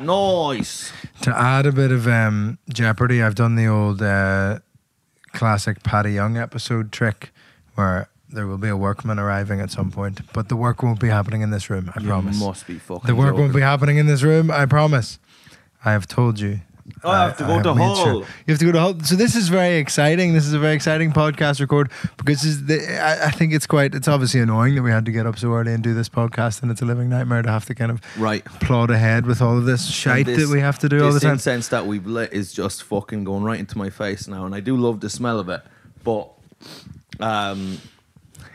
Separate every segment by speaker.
Speaker 1: Nice.
Speaker 2: To add a bit of jeopardy, I've done the old classic Paddy Young episode trick where there will be a workman arriving at some point, but the work won't be happening in this room, I promise.
Speaker 1: You must be fucking
Speaker 2: The work
Speaker 1: joking.
Speaker 2: won't be happening in this room, I promise. I have told you.
Speaker 1: I have to go to Hull.
Speaker 2: You have to go to Hull. So this is very exciting. This is a very exciting podcast record because I think it's obviously annoying that we had to get up so early and do this podcast, and it's a living nightmare to have to kind of plod ahead with all of this shite that we have to do all the time.
Speaker 1: This incense that we've lit is just fucking going right into my face now, and I do love the smell of it, but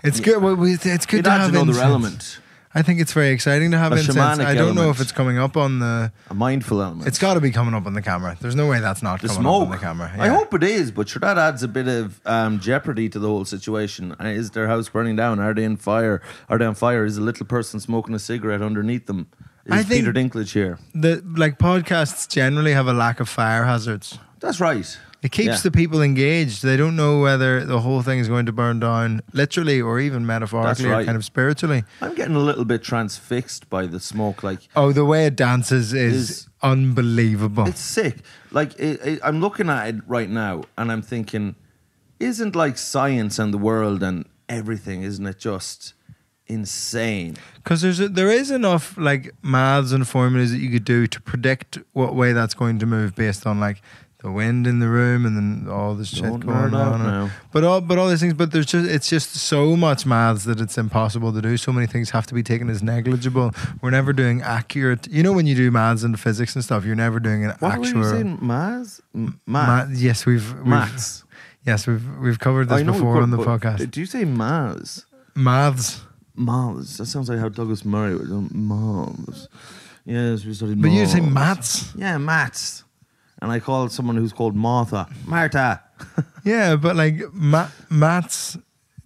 Speaker 2: it's good. Well, it's good to have
Speaker 1: another
Speaker 2: incense.
Speaker 1: Element.
Speaker 2: I think it's very exciting to have incense. I don't know if it's coming up on a
Speaker 1: mindful element.
Speaker 2: It's got to be coming up on the camera. There's no way that's not coming up on the camera. Yeah.
Speaker 1: I hope it is, but sure, that adds a bit of jeopardy to the whole situation. Is their house burning down? Are they on fire? Is a little person smoking a cigarette underneath them? Is Peter Dinklage here?
Speaker 2: Podcasts generally have a lack of fire hazards.
Speaker 1: That's right.
Speaker 2: It keeps the people engaged. They don't know whether the whole thing is going to burn down literally or even metaphorically or kind of spiritually.
Speaker 1: I'm getting a little bit transfixed by the smoke.
Speaker 2: The way it dances is unbelievable.
Speaker 1: It's sick. I'm looking at it right now and I'm thinking, isn't science and the world and everything, isn't it just insane?
Speaker 2: Because there is enough maths and formulas that you could do to predict what way that's going to move based on the wind in the room and then all this shit going on. But all these things, but it's just so much maths that it's impossible to do. So many things have to be taken as negligible. We're never doing accurate. You know when you do maths and physics and stuff, you're never doing an actual.
Speaker 1: What were you saying? Maths?
Speaker 2: Yes,
Speaker 1: maths.
Speaker 2: Yes, we've covered this before on the podcast.
Speaker 1: Did you say maths?
Speaker 2: Maths.
Speaker 1: Maths. That sounds like how Douglas Murray would do maths. Yes, we studied
Speaker 2: But
Speaker 1: maths.
Speaker 2: you say maths?
Speaker 1: Yeah, maths. And I call someone who's called Martha.
Speaker 2: Yeah, but maths,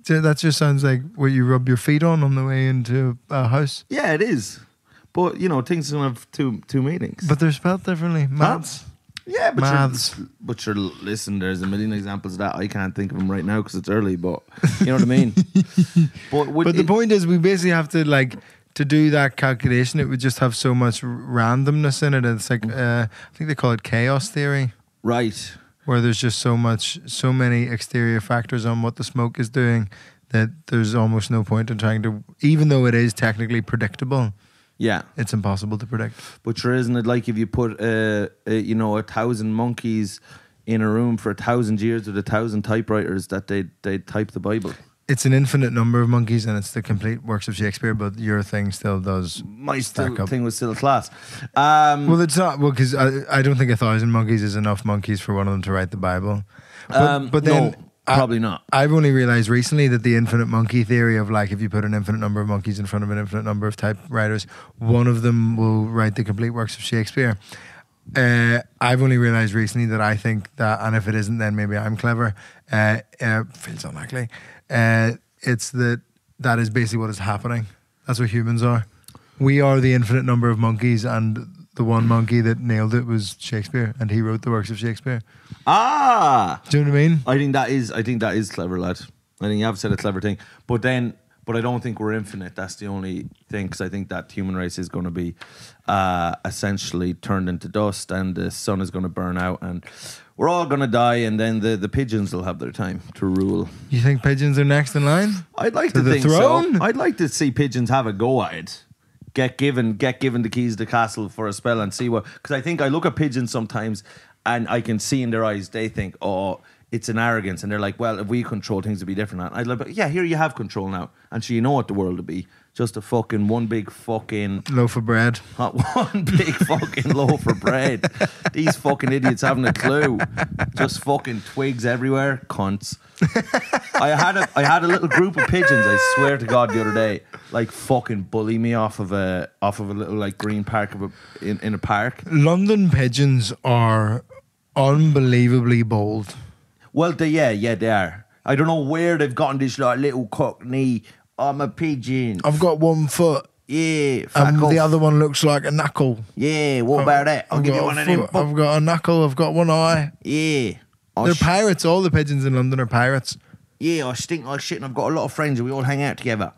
Speaker 2: that just sounds like what you rub your feet on the way into a house.
Speaker 1: Yeah, it is. But, things can have two meanings.
Speaker 2: But they're spelled differently. Maths.
Speaker 1: Yeah, but
Speaker 2: maths.
Speaker 1: Listen, there's a million examples of that. I can't think of them right now because it's early, but you know what I mean? But
Speaker 2: the point is we basically have to to do that calculation, it would just have so much randomness in it. It's I think they call it chaos theory.
Speaker 1: Right.
Speaker 2: Where there's just so many exterior factors on what the smoke is doing that there's almost no point in trying to, even though it is technically predictable.
Speaker 1: Yeah.
Speaker 2: It's impossible to predict.
Speaker 1: But sure, isn't it if you put, 1,000 monkeys in a room for 1,000 years with 1,000 typewriters that they'd type the Bible?
Speaker 2: It's an infinite number of monkeys and it's the complete works of Shakespeare, but your thing still does.
Speaker 1: My thing was still class.
Speaker 2: Well, it's not, because I don't think 1,000 monkeys is enough monkeys for one of them to write the Bible. But then,
Speaker 1: no, probably not.
Speaker 2: I've only realized recently that the infinite monkey theory of if you put an infinite number of monkeys in front of an infinite number of typewriters, one of them will write the complete works of Shakespeare. I've only realized recently that I think that, and if it isn't, then maybe I'm clever. Feels unlikely. It's that is basically what is happening. That's what humans are. We are the infinite number of monkeys, and the one monkey that nailed it was Shakespeare, and he wrote the works of Shakespeare. Do you know what I mean?
Speaker 1: I think that is clever, lad. I think you have said a clever thing, but I don't think we're infinite. That's the only thing, because I think that human race is going to be essentially turned into dust, and the sun is going to burn out, and we're all going to die, and then the pigeons will have their time to rule.
Speaker 2: You think pigeons are next in line?
Speaker 1: I'd like to think so. I'd like to see pigeons have a go at it. Get given the keys to the castle for a spell and see what... Because I think I look at pigeons sometimes and I can see in their eyes, they think, oh, it's an arrogance. And they're like, well, if we control things, it'd be different. I'd like, yeah, here you have control now. And so you know what the world would be. Just a fucking one big fucking...
Speaker 2: loaf of bread.
Speaker 1: One big fucking loaf of bread. These fucking idiots haven't a clue. Just fucking twigs everywhere. Cunts. I had a little group of pigeons, I swear to God, the other day, fucking bully me off of a little green park in a park. London
Speaker 2: pigeons are unbelievably bold.
Speaker 1: Well, they are. I don't know where they've gotten this little cockney... I'm a pigeon.
Speaker 2: I've got 1 foot.
Speaker 1: Yeah.
Speaker 2: And the other one looks like a knuckle.
Speaker 1: Yeah, what about that? I'll give you one of them.
Speaker 2: I've got a knuckle. I've got one eye.
Speaker 1: Yeah.
Speaker 2: They're pirates. All the pigeons in London are pirates.
Speaker 1: Yeah, I stink like shit and I've got a lot of friends and we all hang out together.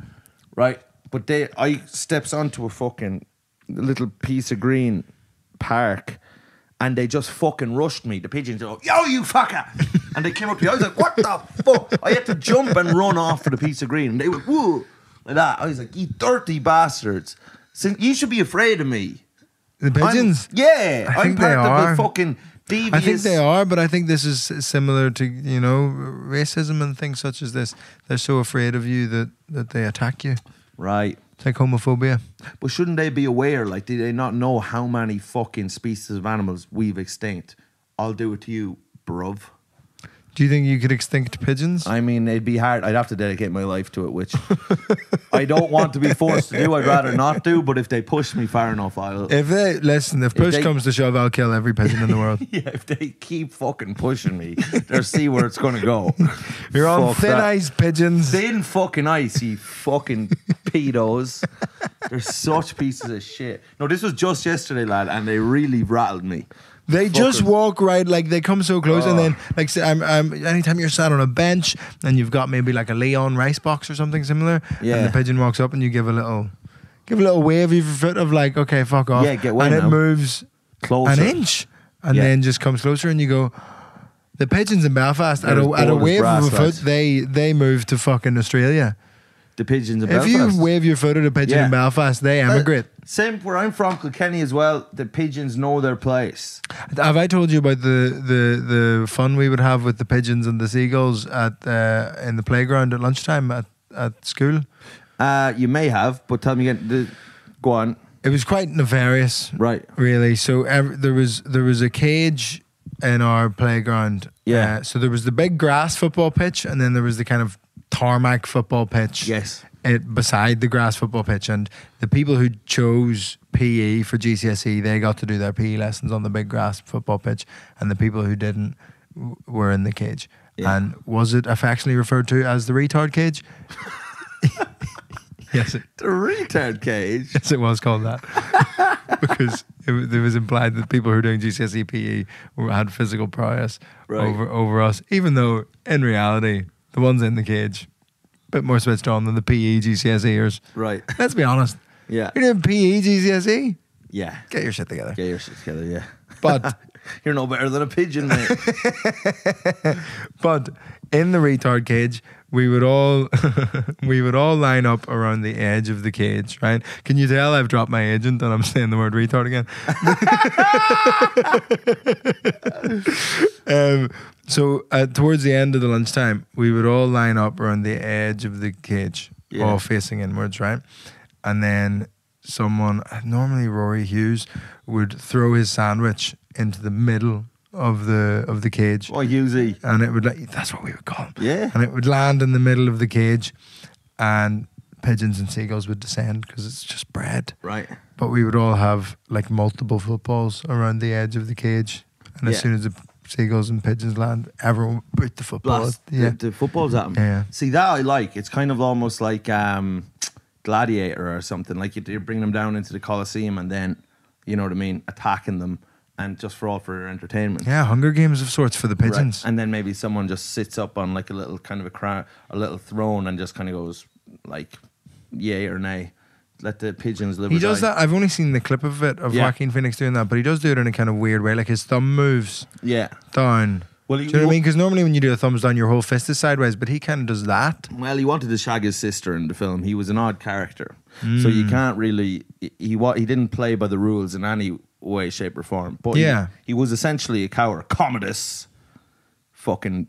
Speaker 1: Right? But I steps onto a fucking little piece of green park, and they just fucking rushed me. The pigeons go, "Yo, you fucker!" And they came up to me. I was like, "What the fuck?" I had to jump and run off for the piece of green. And they went, "Whoa," like that. I was like, "You dirty bastards! You should be afraid of me."
Speaker 2: The pigeons?
Speaker 1: I'm part of the fucking devious.
Speaker 2: I think they are, but I think this is similar to, racism and things such as this. They're so afraid of you that they attack you.
Speaker 1: Right.
Speaker 2: It's like homophobia.
Speaker 1: But shouldn't they be aware? Like, do they not know how many fucking species of animals we've extinct? I'll do it to you, bruv.
Speaker 2: Do you think you could extinct pigeons?
Speaker 1: I mean, it'd be hard. I'd have to dedicate my life to it, which I don't want to be forced to do. I'd rather not do. But if they push me far enough, I'll.
Speaker 2: If push comes to shove, I'll kill every pigeon in the world.
Speaker 1: Yeah, if they keep fucking pushing me, they'll see where it's going to go.
Speaker 2: You're on thin ice, pigeons.
Speaker 1: Thin fucking ice, you fucking pedos. They're such pieces of shit. No, this was just yesterday, lad, and they really rattled me.
Speaker 2: They just walk right, like they come so close, and then like say, anytime you're sat on a bench and you've got maybe like a Leon rice box or something similar, and the pigeon walks up and you give a little wave of your foot of like, okay, fuck off,
Speaker 1: get away
Speaker 2: and
Speaker 1: now.
Speaker 2: It moves
Speaker 1: closer,
Speaker 2: an inch, and then just comes closer, and you go. The pigeons in Belfast at a wave of a foot, they move to fucking Australia. The
Speaker 1: pigeons in Belfast.
Speaker 2: If you wave your foot at a pigeon in Belfast, they emigrate.
Speaker 1: Same where I'm from, Kilkenny as well. The pigeons know their place.
Speaker 2: Have I told you about the fun we would have with the pigeons and the seagulls at in the playground at lunchtime at school?
Speaker 1: You may have, but tell me again. Go on.
Speaker 2: It was quite nefarious,
Speaker 1: right?
Speaker 2: Really. So there was a cage in our playground.
Speaker 1: Yeah.
Speaker 2: So there was the big grass football pitch, and then there was the kind of tarmac football pitch.
Speaker 1: Yes.
Speaker 2: Beside the grass football pitch, and the people who chose PE for GCSE, they got to do their PE lessons on the big grass football pitch, and the people who didn't were in the cage. Yeah. And was it affectionately referred to as the retard cage? Yes.
Speaker 1: The retard cage?
Speaker 2: Yes, it was called that. Because it was implied that people who were doing GCSE PE had physical prowess over us, even though in reality, the ones in the cage, bit more switched on than the PE GCSEers.
Speaker 1: Right.
Speaker 2: Let's be honest.
Speaker 1: Yeah.
Speaker 2: You're doing PE GCSE?
Speaker 1: Yeah.
Speaker 2: Get your shit together.
Speaker 1: Yeah.
Speaker 2: But
Speaker 1: you're no better than a pigeon, mate.
Speaker 2: But in the retard cage, we would all line up around the edge of the cage, right? Can you tell I've dropped my agent and I'm saying the word retard again? So towards the end of the lunchtime, we would all line up around the edge of the cage, all facing inwards, right? And then someone, normally Rory Hughes, would throw his sandwich into the middle of the cage.
Speaker 1: Oh, Hughesy.
Speaker 2: And it would, that's what we would call him.
Speaker 1: Yeah.
Speaker 2: And it would land in the middle of the cage, and pigeons and seagulls would descend because it's just bread.
Speaker 1: Right.
Speaker 2: But we would all have like multiple footballs around the edge of the cage, and as soon as the seagulls and pigeons land, everyone would put the football.
Speaker 1: Blast the footballs at them.
Speaker 2: Yeah.
Speaker 1: See, that I like. It's kind of almost like Gladiator or something. Like you bring them down into the Colosseum and then, you know what I mean, attacking them, and just for entertainment.
Speaker 2: Yeah, Hunger Games of sorts for the pigeons.
Speaker 1: Right. And then maybe someone just sits up on like a little kind of a little throne and just kind of goes like, yay or nay. Let the pigeons live.
Speaker 2: He does that. I've only seen the clip of it of Joaquin Phoenix doing that, but he does do it in a kind of weird way. Like his thumb moves down. Well, do you know what I mean? Because normally when you do a thumbs down, your whole fist is sideways, but he kind of does that.
Speaker 1: Well, he wanted to shag his sister in the film. He was an odd character, so you can't really. He didn't play by the rules in any way, shape, or form. But he was essentially a coward, Commodus, fucking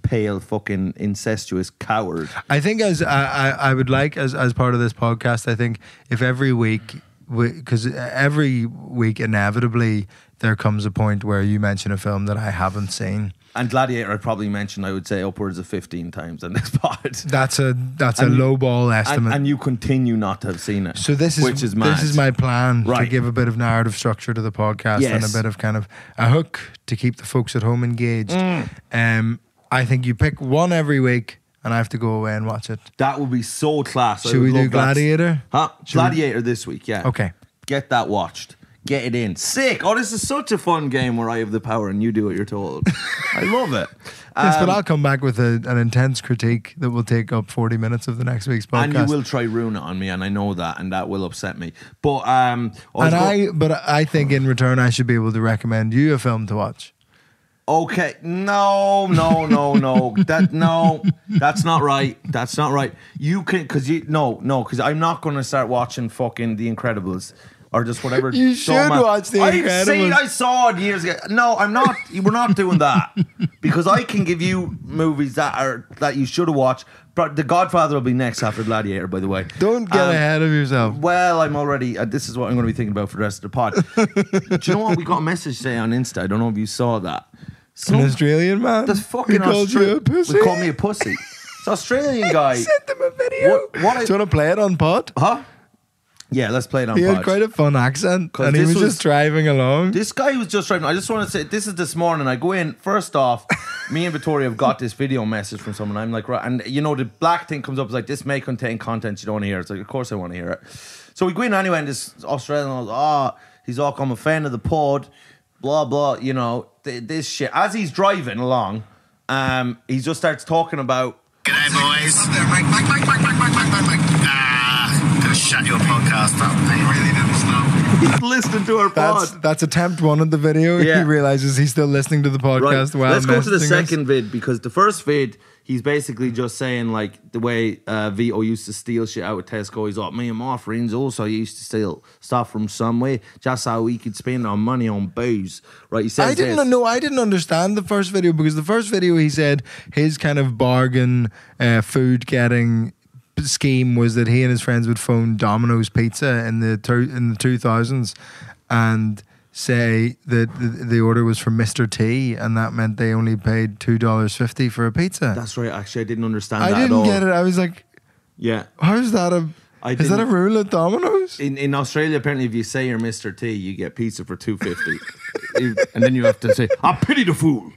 Speaker 1: pale, fucking incestuous coward.
Speaker 2: I think I would like as part of this podcast, I think if every week, because every week inevitably there comes a point where you mention a film that I haven't seen. And
Speaker 1: Gladiator, I'd probably mention, I would say, upwards of 15 times on this pod.
Speaker 2: That's a low ball estimate.
Speaker 1: And you continue not to have seen it.
Speaker 2: So this is mad. This is my plan to give a bit of narrative structure to the podcast and a bit of kind of a hook to keep the folks at home engaged. I think you pick one every week and I have to go away and watch it.
Speaker 1: That would be so class.
Speaker 2: Should we do Gladiator?
Speaker 1: Gladiator this week, yeah.
Speaker 2: Okay.
Speaker 1: Get that watched. Get it in. Sick. Oh, this is such a fun game where I have the power and you do what you're told. I love it.
Speaker 2: Yes, but I'll come back with an intense critique that will take up 40 minutes of the next week's podcast.
Speaker 1: And you will try ruin it on me, and I know that, and that will upset me. But
Speaker 2: I think in return I should be able to recommend you a film to watch.
Speaker 1: Okay, no, that's not right. That's not right. You can, because I'm not going to start watching fucking The Incredibles. Or just whatever.
Speaker 2: You should watch The Incredibles.
Speaker 1: I saw it years ago. No, I'm not. We're not doing that because I can give you movies that you should have watched. But The Godfather will be next after Gladiator, by the way.
Speaker 2: Don't get ahead of yourself.
Speaker 1: Well, I'm already. This is what I'm going to be thinking about for the rest of the pod. Do you know what? We got a message today on Insta. I don't know if you saw that.
Speaker 2: An Australian man.
Speaker 1: The fucking
Speaker 2: called you a pussy.
Speaker 1: He called me a pussy. It's an Australian guy.
Speaker 2: I sent him a video. Do you want to play it on pod?
Speaker 1: Huh? Yeah, let's play it on
Speaker 2: He
Speaker 1: pod.
Speaker 2: had quite a fun accent, and he was just driving along.
Speaker 1: This guy was just driving. I just want to say, this is this morning. I go in, first off, me and Vittorio have got this video message from someone. I'm like, right, and the black thing comes up, it's like, this may contain content you don't want to hear. It's like, of course I want to hear it. So we go in anyway, and this Australian goes, he's all, I'm a fan of the pod, blah, blah, this shit. As he's driving along, he just starts talking about,
Speaker 3: G'day, boys. Shut your podcast up. They really didn't stop.
Speaker 1: he's listening to our pod.
Speaker 2: That's attempt one of the video.
Speaker 1: Yeah.
Speaker 2: He realizes he's still listening to the podcast.
Speaker 1: Right.
Speaker 2: While
Speaker 1: let's go to the
Speaker 2: messaging
Speaker 1: second
Speaker 2: us.
Speaker 1: vid, because the first vid, he's basically just saying like the way Vito used to steal shit out of Tesco. He's like, me and my friends also used to steal stuff from somewhere just so we could spend our money on booze. Right? He says
Speaker 2: I didn't understand the first video, because the first video he said his kind of bargain food getting scheme was that he and his friends would phone Domino's Pizza in the 2000s and say that the order was from Mr. T, and that meant they only paid $2.50 for a pizza.
Speaker 1: That's right. Actually, I didn't understand that
Speaker 2: I
Speaker 1: at all.
Speaker 2: didn't get it. I was like,
Speaker 1: yeah.
Speaker 2: How's that is that a rule at Domino's?
Speaker 1: In Australia, apparently, if you say you're Mr. T, you get pizza for $2.50, and then you have to say, "I pity the fool."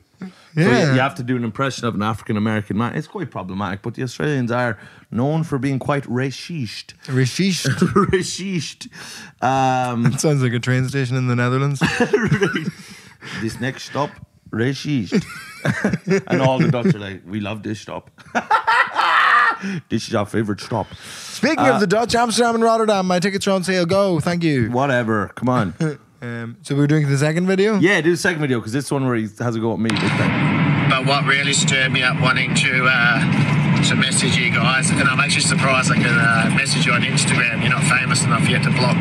Speaker 2: Yeah.
Speaker 1: So you have to do an impression of an African American man. It's quite problematic, but the Australians are known for being quite racist.
Speaker 2: Racist.
Speaker 1: Racist.
Speaker 2: It sounds like a train station in the Netherlands.
Speaker 1: This next stop, racist. And all the Dutch are like, we love this stop. This is our favourite stop.
Speaker 2: Speaking of the Dutch, Amsterdam and Rotterdam, my tickets are on sale. Go, thank you.
Speaker 1: Whatever, come on.
Speaker 2: So we're doing the second video?
Speaker 1: Yeah, do the second video, because this one where he has a go at me. Big time.
Speaker 3: But what really stirred me up wanting to message you guys, and I'm actually surprised I can message you on Instagram. You're not famous enough yet to block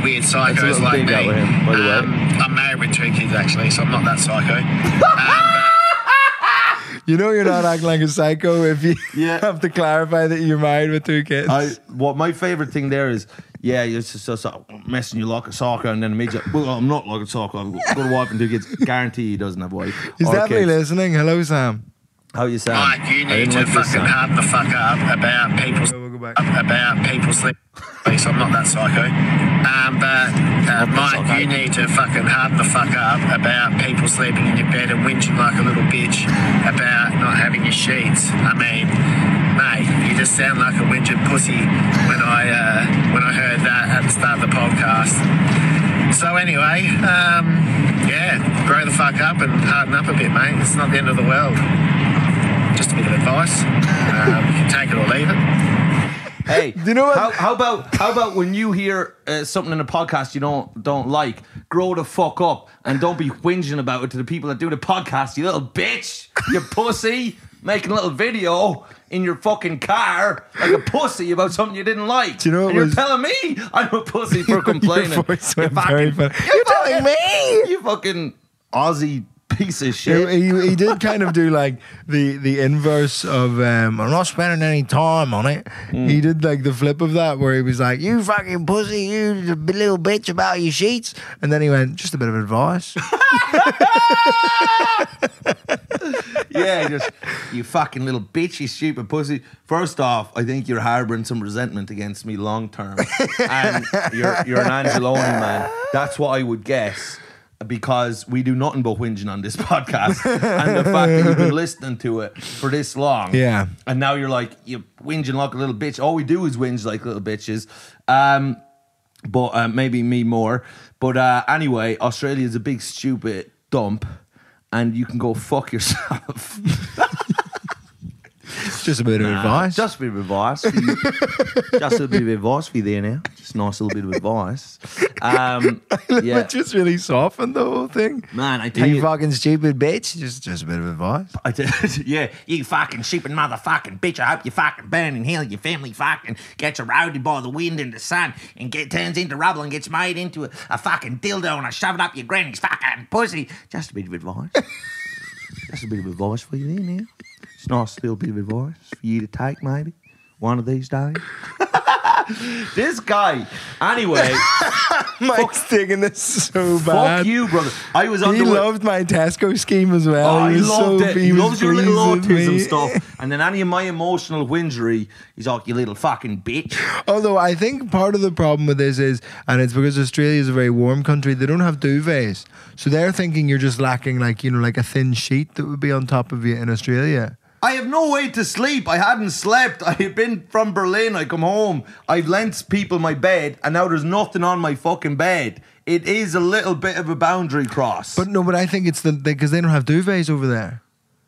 Speaker 3: weird psychos like me.
Speaker 1: Him, by the way.
Speaker 3: I'm married with 2 kids actually, so I'm not that psycho.
Speaker 2: You know you're not acting like a psycho if you have to clarify that you're married with 2 kids.
Speaker 1: What my favourite thing there is, you're just messing you like a soccer, and then immediately, well, I'm not like a soccer. I've got a wife and 2 kids. Guarantee he doesn't have a wife.
Speaker 2: He's definitely listening. Hello, Sam.
Speaker 1: How you sound?
Speaker 3: Mike, you need to fucking harden the fuck up about people sleep. So I'm not that psycho. Mike, you need to fucking harden the fuck up about people sleeping in your bed and whinging like a little bitch about not having your sheets. I mean, mate, you just sound like a whinging pussy when I heard that at the start of the podcast. So anyway, grow the fuck up and harden up a bit, mate. It's not the end of the world. Just a bit of advice. You can take it or leave it.
Speaker 1: Hey,
Speaker 2: do you know what?
Speaker 1: How about when you hear something in a podcast you don't like, grow the fuck up and don't be whinging about it to the people that do the podcast. You little bitch, you pussy, making a little video in your fucking car like a pussy about something you didn't like.
Speaker 2: Do you know
Speaker 1: and you're telling me I'm a pussy for complaining.
Speaker 2: Your voice went very funny. You're telling me,
Speaker 1: you fucking Aussie piece of shit.
Speaker 2: He did kind of do like the inverse of I'm not spending any time on it. He did like the flip of that, where he was like, you fucking pussy, you little bitch about your sheets, and then he went, just a bit of advice.
Speaker 1: Yeah, just, you fucking little bitch, you stupid pussy. First off, I think you're harbouring some resentment against me long term, and you're an Angelone man. That's what I would guess, because we do nothing but whinging on this podcast, and the fact that you've been listening to it for this long, and now you're like, you're whinging like a little bitch. All we do is whinge like little bitches. but maybe me more. But anyway, Australia is a big stupid dump, and you can go fuck yourself.
Speaker 2: Just a bit of advice.
Speaker 1: Just a bit of advice. Just a bit of advice for you there now. Just a nice little bit of advice.
Speaker 2: It just really softened the whole thing.
Speaker 1: Man, I tell
Speaker 2: you
Speaker 1: you,
Speaker 2: fucking stupid bitch. Just a bit of advice.
Speaker 1: Yeah, you fucking stupid motherfucking bitch. I hope you fucking burn in hell. Your family fucking gets eroded by the wind and the sun and turns into rubble and gets made into a fucking dildo and I shove it up your granny's fucking pussy. Just a bit of advice. Just a bit of advice for you there now. It's a nice little bit of advice for you to take, maybe, one of these days. This guy, anyway.
Speaker 2: Mike's taking this so bad.
Speaker 1: Fuck you, brother. I was on
Speaker 2: He loved my Tesco scheme as well.
Speaker 1: Oh, he loved it. He loves your little autism
Speaker 2: me.
Speaker 1: stuff. And then any of my emotional whingery, he's like, you little fucking bitch.
Speaker 2: Although I think part of the problem with this is, and it's because Australia is a very warm country, they don't have duvets. So they're thinking you're just lacking like a thin sheet that would be on top of you in Australia.
Speaker 1: I have no way to sleep. I hadn't slept. I had been from Berlin. I come home. I've lent people my bed, and now there's nothing on my fucking bed. It is a little bit of a boundary cross.
Speaker 2: But I think it's because they don't have duvets over there.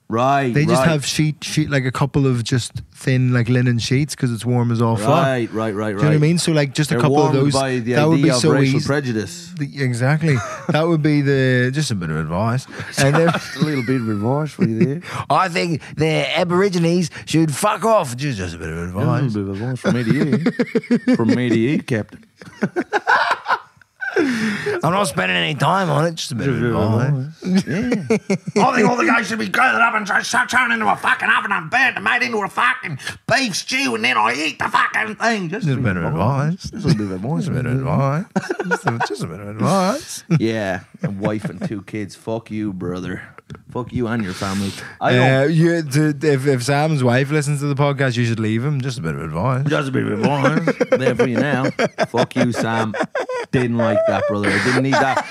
Speaker 1: Right.
Speaker 2: They just have sheet like a couple of just thin like linen sheets because it's warm as all fuck.
Speaker 1: Right.
Speaker 2: Do you know what I mean? So like just a couple of those.
Speaker 1: By the
Speaker 2: that would be
Speaker 1: idea of
Speaker 2: so
Speaker 1: racial
Speaker 2: easy.
Speaker 1: prejudice.
Speaker 2: Exactly. That would be just a bit of advice. And then,
Speaker 1: Just a little bit of advice for you there.
Speaker 2: I think the Aborigines should fuck off. Just a bit of advice.
Speaker 1: A little bit of advice from me to you. From me to you, Captain.
Speaker 2: I'm not spending any time on it. Just a bit of advice.
Speaker 1: Yeah. I think all the guys should be gathered up and thrown into a fucking oven and burnt and made into a fucking beef stew, and then I eat the fucking thing. Just
Speaker 2: a bit of advice.
Speaker 1: Just a bit of advice.
Speaker 2: Just a bit of advice. Just a bit of advice.
Speaker 1: Yeah, a wife and 2 kids. Fuck you, brother. Fuck you and your family. I don't.
Speaker 2: If Sam's wife listens to the podcast, you should leave him. Just a bit of advice.
Speaker 1: Just a bit of advice. There for you now. Fuck you, Sam. Didn't like that, brother. I didn't need that.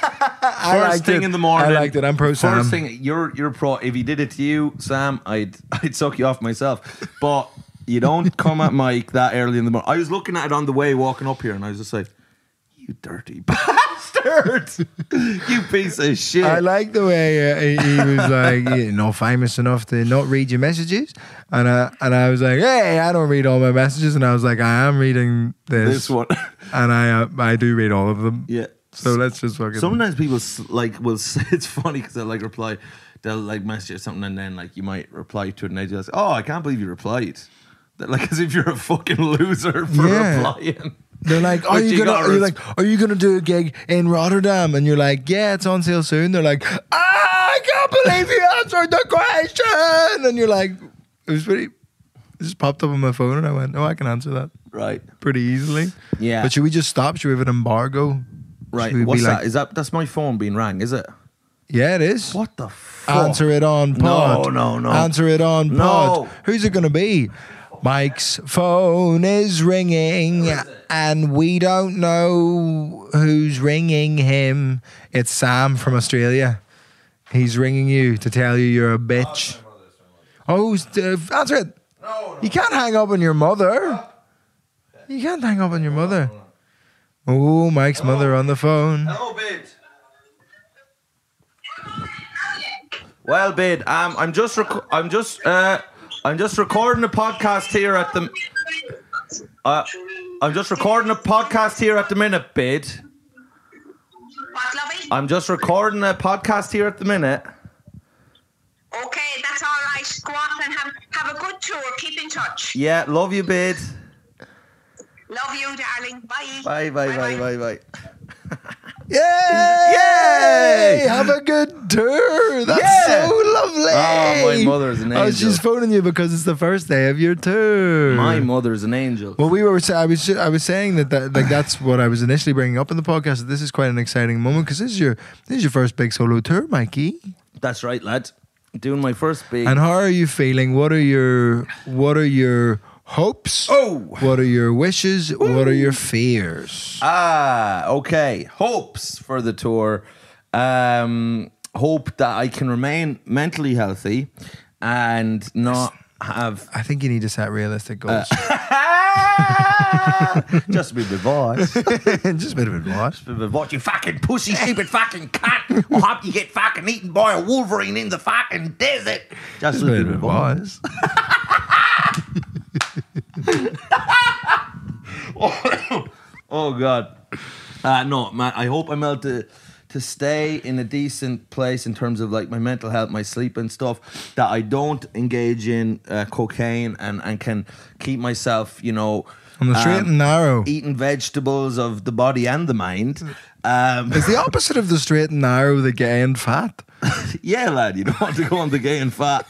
Speaker 1: First thing in the morning.
Speaker 2: I liked it. I'm pro Sam.
Speaker 1: First thing, you're pro. If he did it to you, Sam, I'd suck you off myself. But you don't come at Mike that early in the morning. I was looking at it on the way walking up here, and I was just like, "You dirty bastard! You piece of shit!"
Speaker 2: I like the way he was like, not famous enough to not read your messages, and I was like, hey, I don't read all my messages, and I was like, I am reading this
Speaker 1: one,
Speaker 2: and I do read all of them.
Speaker 1: Yeah.
Speaker 2: So let's just fucking.
Speaker 1: Sometimes people will say, it's funny because they'll like reply, they'll like message you something, and then like you might reply to it, and they just, oh, I can't believe you replied. They're like as if you're a fucking loser for replying.
Speaker 2: They're like, are you gonna do a gig in Rotterdam? And you're like, yeah, it's on sale soon. They're like, I can't believe you answered the question. And you're like, it just popped up on my phone, and I went, oh, I can answer that
Speaker 1: right
Speaker 2: pretty easily.
Speaker 1: Yeah.
Speaker 2: But should we just stop? Should we have an embargo?
Speaker 1: Right. What's that? Is that's my phone being rang? Is it?
Speaker 2: Yeah, it is.
Speaker 1: What the fuck?
Speaker 2: Answer it on pod.
Speaker 1: No.
Speaker 2: Answer it on pod.
Speaker 1: No.
Speaker 2: Who's it gonna be? Mike's phone is ringing, and we don't know who's ringing him. It's Sam from Australia. He's ringing you to tell you you're a bitch. Oh, answer it. No. You can't hang up on your mother. You can't hang up on your mother. Oh, Mike's mother on the phone.
Speaker 1: Hello, babe. Well, babe, I'm just recording a podcast here at the. I'm just recording a podcast here at the minute, babe.
Speaker 4: What, lovey?
Speaker 1: I'm just recording a podcast here at the minute.
Speaker 4: Okay, that's all right. Go on and have a good tour. Keep in touch.
Speaker 1: Yeah, love you, babe.
Speaker 4: Love you, darling. Bye.
Speaker 1: Bye.
Speaker 2: Yay!
Speaker 1: Yay!
Speaker 2: Have a good tour. That's so lovely.
Speaker 1: Oh, my mother's an angel.
Speaker 2: I was just phoning you because it's the first day of your tour.
Speaker 1: My mother's an angel.
Speaker 2: Well, I was saying that like that's what I was initially bringing up in the podcast. That this is quite an exciting moment because this is your first big solo tour, Mikey.
Speaker 1: That's right, lad. Doing my first big.
Speaker 2: And how are you feeling? What are your hopes?
Speaker 1: Oh,
Speaker 2: what are your wishes? Ooh. What are your fears?
Speaker 1: Okay. Hopes for the tour. Hope that I can remain mentally healthy and not have.
Speaker 2: I think you need to set realistic goals.
Speaker 1: Just a bit of advice.
Speaker 2: Just a bit of advice.
Speaker 1: Just a bit of advice. You fucking pussy, stupid fucking cunt. I hope you get fucking eaten by a wolverine in the fucking desert. Just a bit of advice. Oh God. No, man, I hope I'm able to stay in a decent place in terms of like my mental health, my sleep and stuff, that I don't engage in cocaine and can keep myself, you know,
Speaker 2: on the straight and narrow,
Speaker 1: eating vegetables of the body and the mind.
Speaker 2: It's the opposite of the straight and narrow, the gay and fat.
Speaker 1: Yeah, lad, you don't want to go on the gay and fat.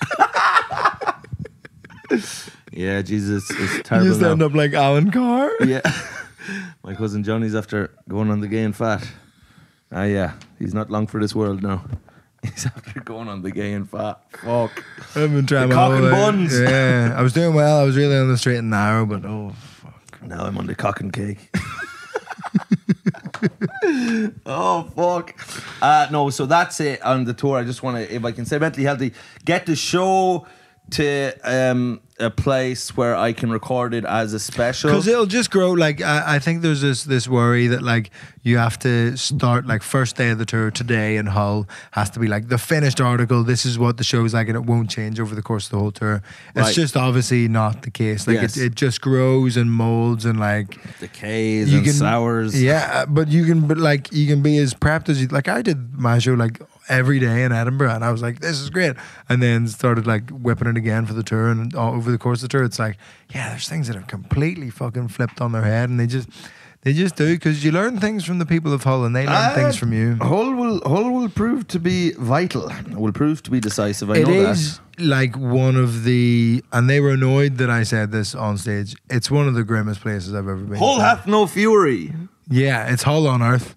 Speaker 1: Yeah, Jesus, it's terrible.
Speaker 2: You just end up like Alan Carr.
Speaker 1: Yeah. My cousin Johnny's after going on the gay and fat. Yeah, he's not long for this world now. He's after going on the gay and fat. Fuck.
Speaker 2: I've been trying
Speaker 1: the
Speaker 2: my
Speaker 1: cock
Speaker 2: whole
Speaker 1: and
Speaker 2: life.
Speaker 1: buns.
Speaker 2: Yeah, I was doing well. I was really on the straight and narrow, but oh fuck.
Speaker 1: Now I'm on the cock and cake. Oh fuck. No, so that's it on the tour. I just want to, if I can say mentally healthy, get the show to a place where I can record it as a special,
Speaker 2: because it'll just grow. Like I think there's this worry that like you have to start like first day of the tour today in Hull has to be like the finished article. This is what the show's like, and it won't change over the course of the whole tour. It's
Speaker 1: Right.
Speaker 2: just obviously not the case. Like
Speaker 1: Yes.
Speaker 2: it just grows and molds and like
Speaker 1: decays and sours.
Speaker 2: Yeah, but you can be as prepped as you like. I did my show like every day in Edinburgh, and I was like, this is great, and then started like whipping it again for the tour, and all over the course of the tour it's like, yeah, there's things that are completely fucking flipped on their head, and they just do, because you learn things from the people of Hull and they learn things from you.
Speaker 1: Hull will prove to be vital. Will prove to be decisive. I
Speaker 2: It
Speaker 1: know
Speaker 2: is like one of the, and they were annoyed that I said this on stage, it's one of the grimmest places I've ever been.
Speaker 1: Hull
Speaker 2: to.
Speaker 1: hath no fury.
Speaker 2: Yeah, it's Hull on earth.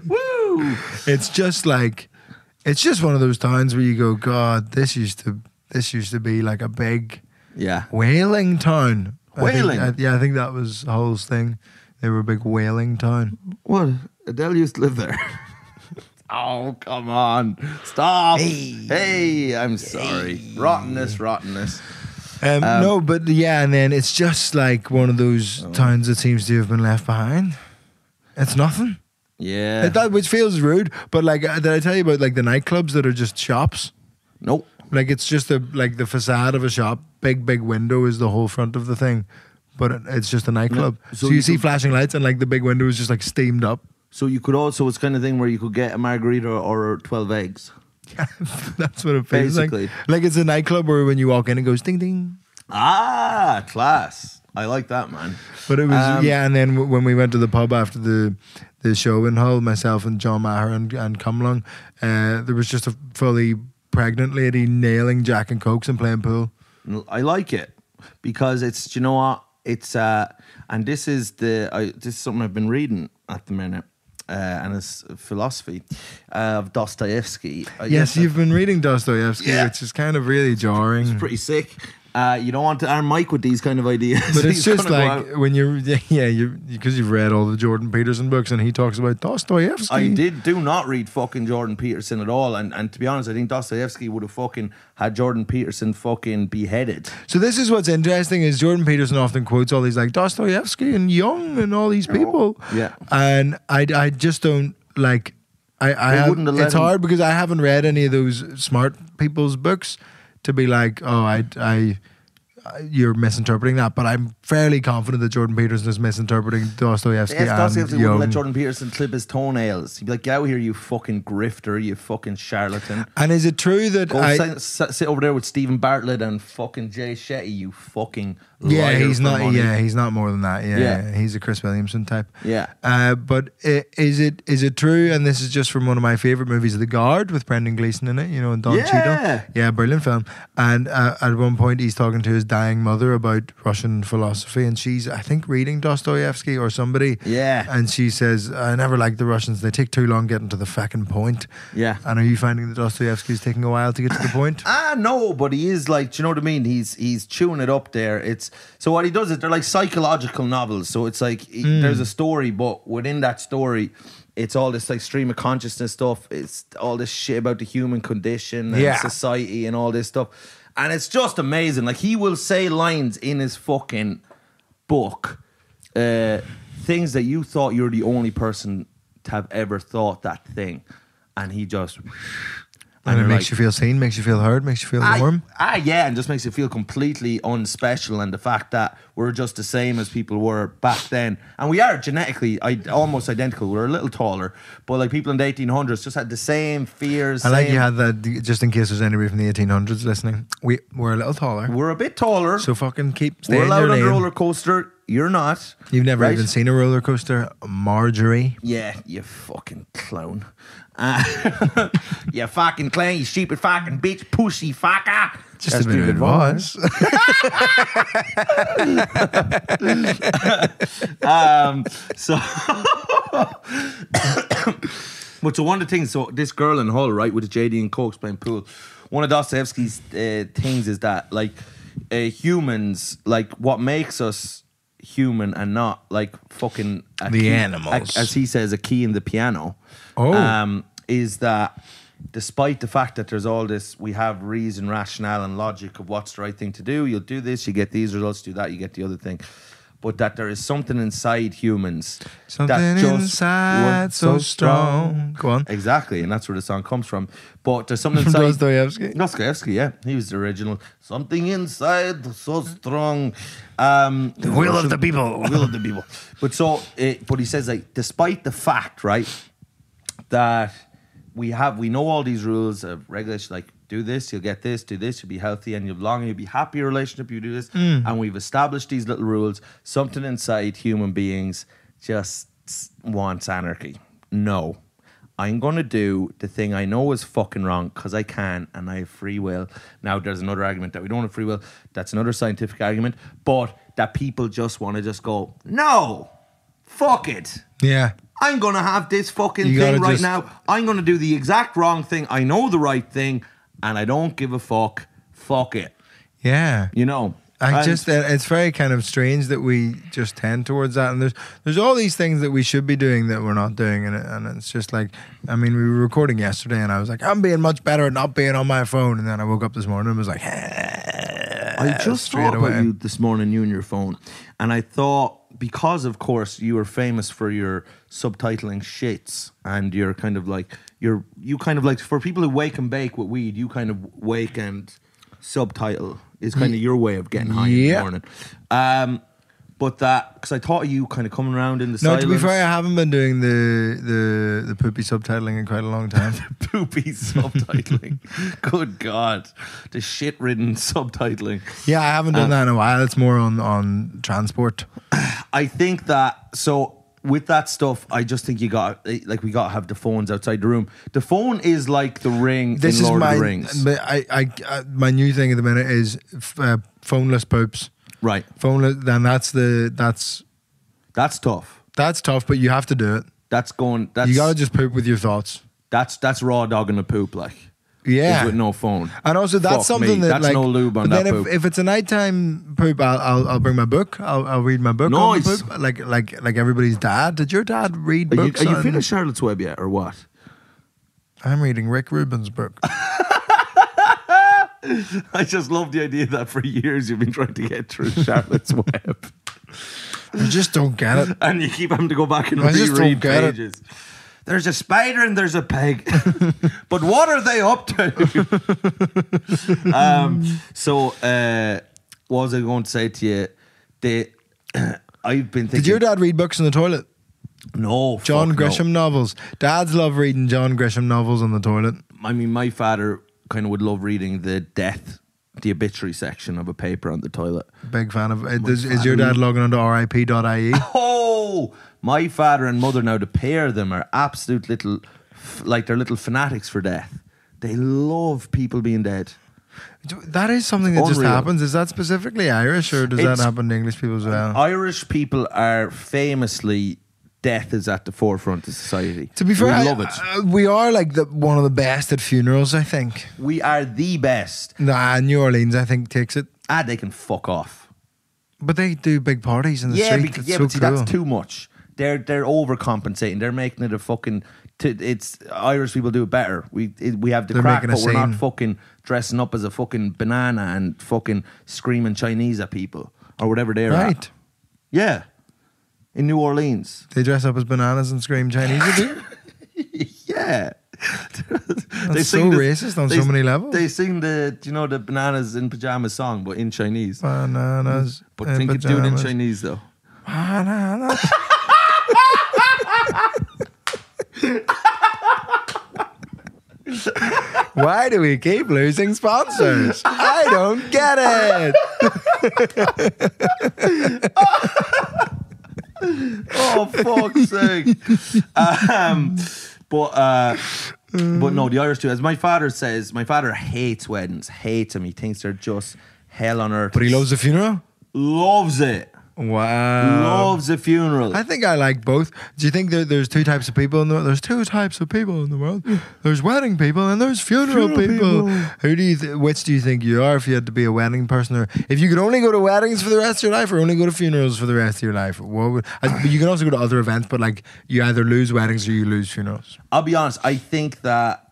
Speaker 1: Woo!
Speaker 2: It's just like, it's just one of those towns where you go, God, this used to be like a big
Speaker 1: Yeah.
Speaker 2: whaling town.
Speaker 1: Whaling?
Speaker 2: I think that was Hull's thing. They were a big whaling town.
Speaker 1: What? Adele used to live there. Oh, come on. Stop. Hey, I'm sorry. Rottenness.
Speaker 2: No, but yeah, and then it's just like one of those towns that seems to have been left behind. It's nothing.
Speaker 1: Yeah.
Speaker 2: Which feels rude, but like, did I tell you about like the nightclubs that are just shops?
Speaker 1: Nope.
Speaker 2: Like it's just like the facade of a shop. Big window is the whole front of the thing, but it's just a nightclub.
Speaker 1: Yeah.
Speaker 2: So you see flashing lights, and like the big window is just like steamed up.
Speaker 1: So you could also, it's kind of thing where you could get a margarita or 12 eggs.
Speaker 2: That's what it feels
Speaker 1: Basically.
Speaker 2: like it's a nightclub where when you walk in, it goes ding ding.
Speaker 1: Ah, class. I like that, man.
Speaker 2: But it was and then when we went to the pub after the show in Hull, myself and John Maher and Cumlung, there was just a fully pregnant lady nailing Jack and Cokes and playing pool.
Speaker 1: I like it because it's, do you know what? It's and this is this is something I've been reading at the minute. And it's philosophy of Dostoevsky.
Speaker 2: Yes, you've been reading Dostoevsky, which is kind of really jarring.
Speaker 1: It's pretty sick. You don't want to arm Mike with these kind of ideas.
Speaker 2: But it's just like when because you've read all the Jordan Peterson books and he talks about Dostoevsky.
Speaker 1: I do not read fucking Jordan Peterson at all, and to be honest, I think Dostoevsky would have fucking had Jordan Peterson fucking beheaded.
Speaker 2: So this is what's interesting is Jordan Peterson often quotes all these like Dostoevsky and Jung and all these people.
Speaker 1: Yeah.
Speaker 2: And I just don't like. It's hard because I haven't read any of those smart people's books to be like, you're misinterpreting that, but I'm fairly confident that Jordan Peterson is misinterpreting Dostoevsky.
Speaker 1: If Dostoevsky wouldn't let
Speaker 2: Jung.
Speaker 1: Jordan Peterson clip his toenails, he'd be like, "Get out here, you fucking grifter, you fucking charlatan."
Speaker 2: And is it true that
Speaker 1: Go sit over there with Stephen Bartlett and fucking Jay Shetty, you fucking liar
Speaker 2: he's
Speaker 1: for
Speaker 2: not.
Speaker 1: money.
Speaker 2: Yeah, he's not more than that. Yeah, he's a Chris Williamson type.
Speaker 1: Yeah.
Speaker 2: But is it true? And this is just from one of my favorite movies, The Guard, with Brendan Gleeson in it. You know, and Don Cheadle. Yeah, brilliant film. And at one point, he's talking to his dying mother about Russian philosophy, and she's, I think, reading Dostoevsky or somebody.
Speaker 1: Yeah.
Speaker 2: And she says, "I never liked the Russians. They take too long getting to the fucking point."
Speaker 1: Yeah.
Speaker 2: And are you finding that Dostoevsky's taking a while to get to the point?
Speaker 1: No, but he is like, do you know what I mean? He's chewing it up there. So what he does is they're like psychological novels. So it's like there's a story, but within that story, it's all this like stream of consciousness stuff. It's all this shit about the human condition and society and all this stuff. And it's just amazing. Like, he will say lines in his fucking book, things that you thought you're the only person to have ever thought that thing. And he just...
Speaker 2: And it makes you feel seen, makes you feel heard, makes you feel warm.
Speaker 1: Yeah, and just makes you feel completely unspecial. And the fact that we're just the same as people were back then. And we are genetically almost identical. We're a little taller. But like people in the 1800s just had the same fears.
Speaker 2: I like you had that, just in case there's anybody from the 1800s listening. We're a little taller.
Speaker 1: We're a bit taller.
Speaker 2: So fucking stay
Speaker 1: we're
Speaker 2: in
Speaker 1: allowed
Speaker 2: your
Speaker 1: on the
Speaker 2: lane.
Speaker 1: roller coaster. You're not.
Speaker 2: You've never
Speaker 1: right?
Speaker 2: even seen a roller coaster, Marjorie.
Speaker 1: Yeah, you fucking clown. You fucking clown, you stupid fucking bitch, pussy fucker.
Speaker 2: Just a bit of advice.
Speaker 1: So, but so one of the things, so this girl in Hull, right, with the JD and Cokes playing pool, one of Dostoevsky's things is that, like, humans, like, what makes us human and not like fucking
Speaker 2: animals,
Speaker 1: as he says, a key in the piano, is that despite the fact that there's all this, we have reason, rationale and logic of what's the right thing to do, you'll do this, you get these results, do that, you get the other thing, but that there is something inside humans,
Speaker 2: something
Speaker 1: that just
Speaker 2: inside so strong. Go on.
Speaker 1: Exactly, and that's where the song comes from. But there's something
Speaker 2: From
Speaker 1: inside
Speaker 2: Dostoevsky,
Speaker 1: yeah, he was the original. Something inside so strong.
Speaker 2: The will of the people.
Speaker 1: Will of the people. But but he says, like, despite the fact, right, that we know all these rules of regulation, like, do this, you'll get this, do this, you'll be healthy, and you'll be happy in a relationship, you do this, and we've established these little rules. Something inside human beings just wants anarchy. No. I'm going to do the thing I know is fucking wrong because I can and I have free will. Now, there's another argument that we don't have free will. That's another scientific argument. But that people just want to just go, no, fuck it.
Speaker 2: Yeah.
Speaker 1: I'm going to have this fucking thing right now. I'm going to do the exact wrong thing. I know the right thing and I don't give a fuck. Fuck it.
Speaker 2: Yeah.
Speaker 1: You know?
Speaker 2: It's very kind of strange that we just tend towards that, and there's all these things that we should be doing that we're not doing, and it's just like, I mean, we were recording yesterday, and I was like, I'm being much better at not being on my phone, and then I woke up this morning and was like,
Speaker 1: I just thought about you this morning, you and your phone, and I thought, because of course you were famous for your subtitling shits, and you're kind of like, you kind of like, for people who wake and bake with weed, you kind of wake and subtitle is kind of your way of getting high in the morning. But that, because I thought of you kind of coming around in the silence.
Speaker 2: No, to be fair, I haven't been doing the poopy subtitling in quite a long time.
Speaker 1: Poopy subtitling. Good God. The shit-ridden subtitling.
Speaker 2: Yeah, I haven't done that in a while. It's more on transport.
Speaker 1: I think that, so with that stuff, I just think we got to have the phones outside the room. The phone is like the ring in Lord of the Rings.
Speaker 2: But my new thing at the minute is phoneless poops. Right. Phoneless. Then that's tough. That's tough, but you have to do it. You gotta just poop with your thoughts.
Speaker 1: That's raw dogging a poop, like.
Speaker 2: Yeah.
Speaker 1: With no phone.
Speaker 2: And also that's something that,
Speaker 1: that's
Speaker 2: like,
Speaker 1: no lube on that poop.
Speaker 2: If it's a nighttime poop, I'll bring my book. I'll read my book.
Speaker 1: Nice.
Speaker 2: On the poop, like everybody's dad. Did your dad read books?
Speaker 1: Are you finished Charlotte's Web yet, or what?
Speaker 2: I'm reading Rick Rubin's book.
Speaker 1: I just love the idea that for years you've been trying to get through Charlotte's Web.
Speaker 2: I just don't get it.
Speaker 1: And you keep having to go back and reread pages. There's a spider and there's a peg. But what are they up to? What was I going to say to you? I've been thinking...
Speaker 2: Did your dad read books in the toilet?
Speaker 1: No.
Speaker 2: John Grisham novels. Dads love reading John Grisham novels on the toilet.
Speaker 1: I mean, my father kind of would love reading the obituary section of a paper on the toilet.
Speaker 2: Big fan of it. Is your dad logging onto RIP.ie?
Speaker 1: Oh, my father and mother, now the pair of them are absolute little, like they're little fanatics for death. They love people being dead.
Speaker 2: That is something that just happens. Is that specifically Irish, or does that happen to English people as well?
Speaker 1: Irish people are famously, death is at the forefront of society.
Speaker 2: To be fair,
Speaker 1: we love it.
Speaker 2: We are like one of the best at funerals, I think.
Speaker 1: We are the best.
Speaker 2: Nah, New Orleans, I think, takes it.
Speaker 1: They can fuck off.
Speaker 2: But they do big parties in the street.
Speaker 1: But see, that's too much. they're overcompensating. They're making it a fucking. It's Irish people do it better. We have the crack, but we're not fucking dressing up as a fucking banana and fucking screaming Chinese at people or whatever they're at. Yeah, in New Orleans,
Speaker 2: they dress up as bananas and scream Chinese at people.
Speaker 1: Yeah.
Speaker 2: That's so racist on so many levels.
Speaker 1: They sing the bananas in pajamas song, but in Chinese.
Speaker 2: Bananas.
Speaker 1: But think it's doing in Chinese though.
Speaker 2: Bananas. Why do we keep losing sponsors? I don't get it.
Speaker 1: Oh, fuck's sake. But no, the Irish do. As my father says, my father hates weddings, hates them. He thinks they're just hell on earth.
Speaker 2: But he loves the funeral?
Speaker 1: Loves it.
Speaker 2: Wow.
Speaker 1: Loves a funeral.
Speaker 2: I think I like both. Do you think there's two types of people in the world? There's two types of people in the world. There's wedding people and there's funeral people. Who do you which do you think you are if you had to be a wedding person? Or if you could only go to weddings for the rest of your life or only go to funerals for the rest of your life? You can also go to other events, but like you either lose weddings or you lose funerals.
Speaker 1: I'll be honest, I think that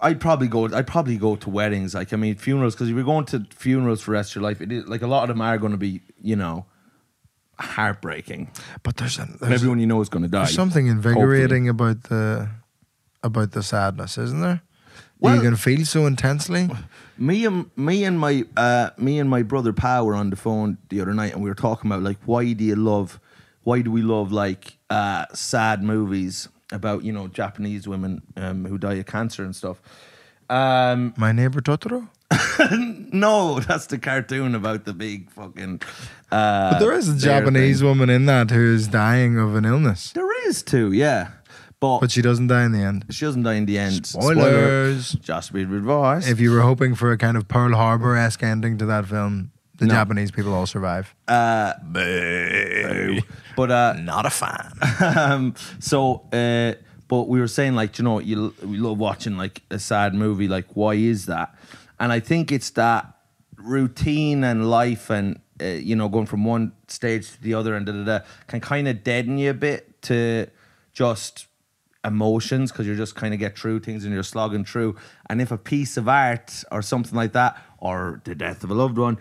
Speaker 1: I'd probably go to weddings. Like, I mean, funerals, because if you're going to funerals for the rest of your life, it is, like, a lot of them are going to be, heartbreaking. But there's everyone you know is going to die.
Speaker 2: There's something invigorating about the sadness, isn't there? Well, you can feel so intensely.
Speaker 1: Me and my brother Pa were on the phone the other night, and we were talking about like why do we love like sad movies about Japanese women who die of cancer and stuff.
Speaker 2: My Neighbor Totoro?
Speaker 1: No, that's the cartoon about the big fucking.
Speaker 2: But there is a Japanese woman in that who is dying of an illness.
Speaker 1: There is too, yeah. But
Speaker 2: she doesn't die in the end.
Speaker 1: She doesn't die in the end.
Speaker 2: Spoilers.
Speaker 1: Just be advised.
Speaker 2: If you were hoping for a kind of Pearl Harbor-esque ending to that film, the Japanese people all survive.
Speaker 1: Boo. But
Speaker 2: not a fan.
Speaker 1: But we were saying, like, we love watching like a sad movie. Like, why is that? And I think it's that routine and life and going from one stage to the other and can kind of deaden you a bit to just emotions, because you just kind of get through things and you're slogging through. And if a piece of art or something like that, or the death of a loved one,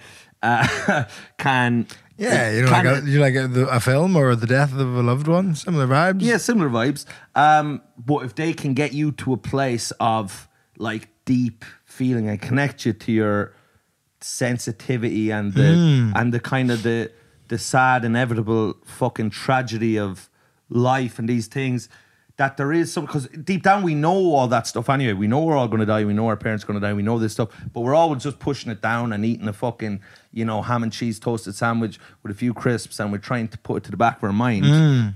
Speaker 1: can
Speaker 2: like a film or the death of a loved one, similar vibes.
Speaker 1: Yeah, similar vibes. But if they can get you to a place of like deep feeling and connect you to your sensitivity and the kind of the sad inevitable fucking tragedy of life and these things, that there is some, because deep down we know all that stuff anyway. We know we're all going to die. We know our parents are going to die. We know this stuff, but we're always just pushing it down and eating a fucking, ham and cheese toasted sandwich with a few crisps, and we're trying to put it to the back of our mind.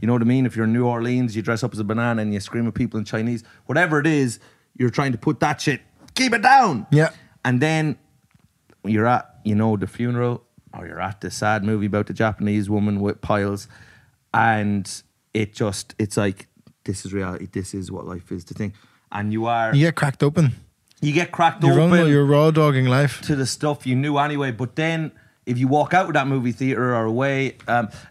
Speaker 1: You know what I mean? If you're in New Orleans, you dress up as a banana and you scream at people in Chinese, whatever it is, you're trying to put that shit, keep it down. Yeah. And then you're at, the funeral, or you're at the sad movie about the Japanese woman with piles, and it's like, this is reality. This is what life is, the thing. And you get
Speaker 2: cracked open.
Speaker 1: You're
Speaker 2: raw dogging life
Speaker 1: to the stuff you knew anyway. But then if you walk out of that movie theater or away,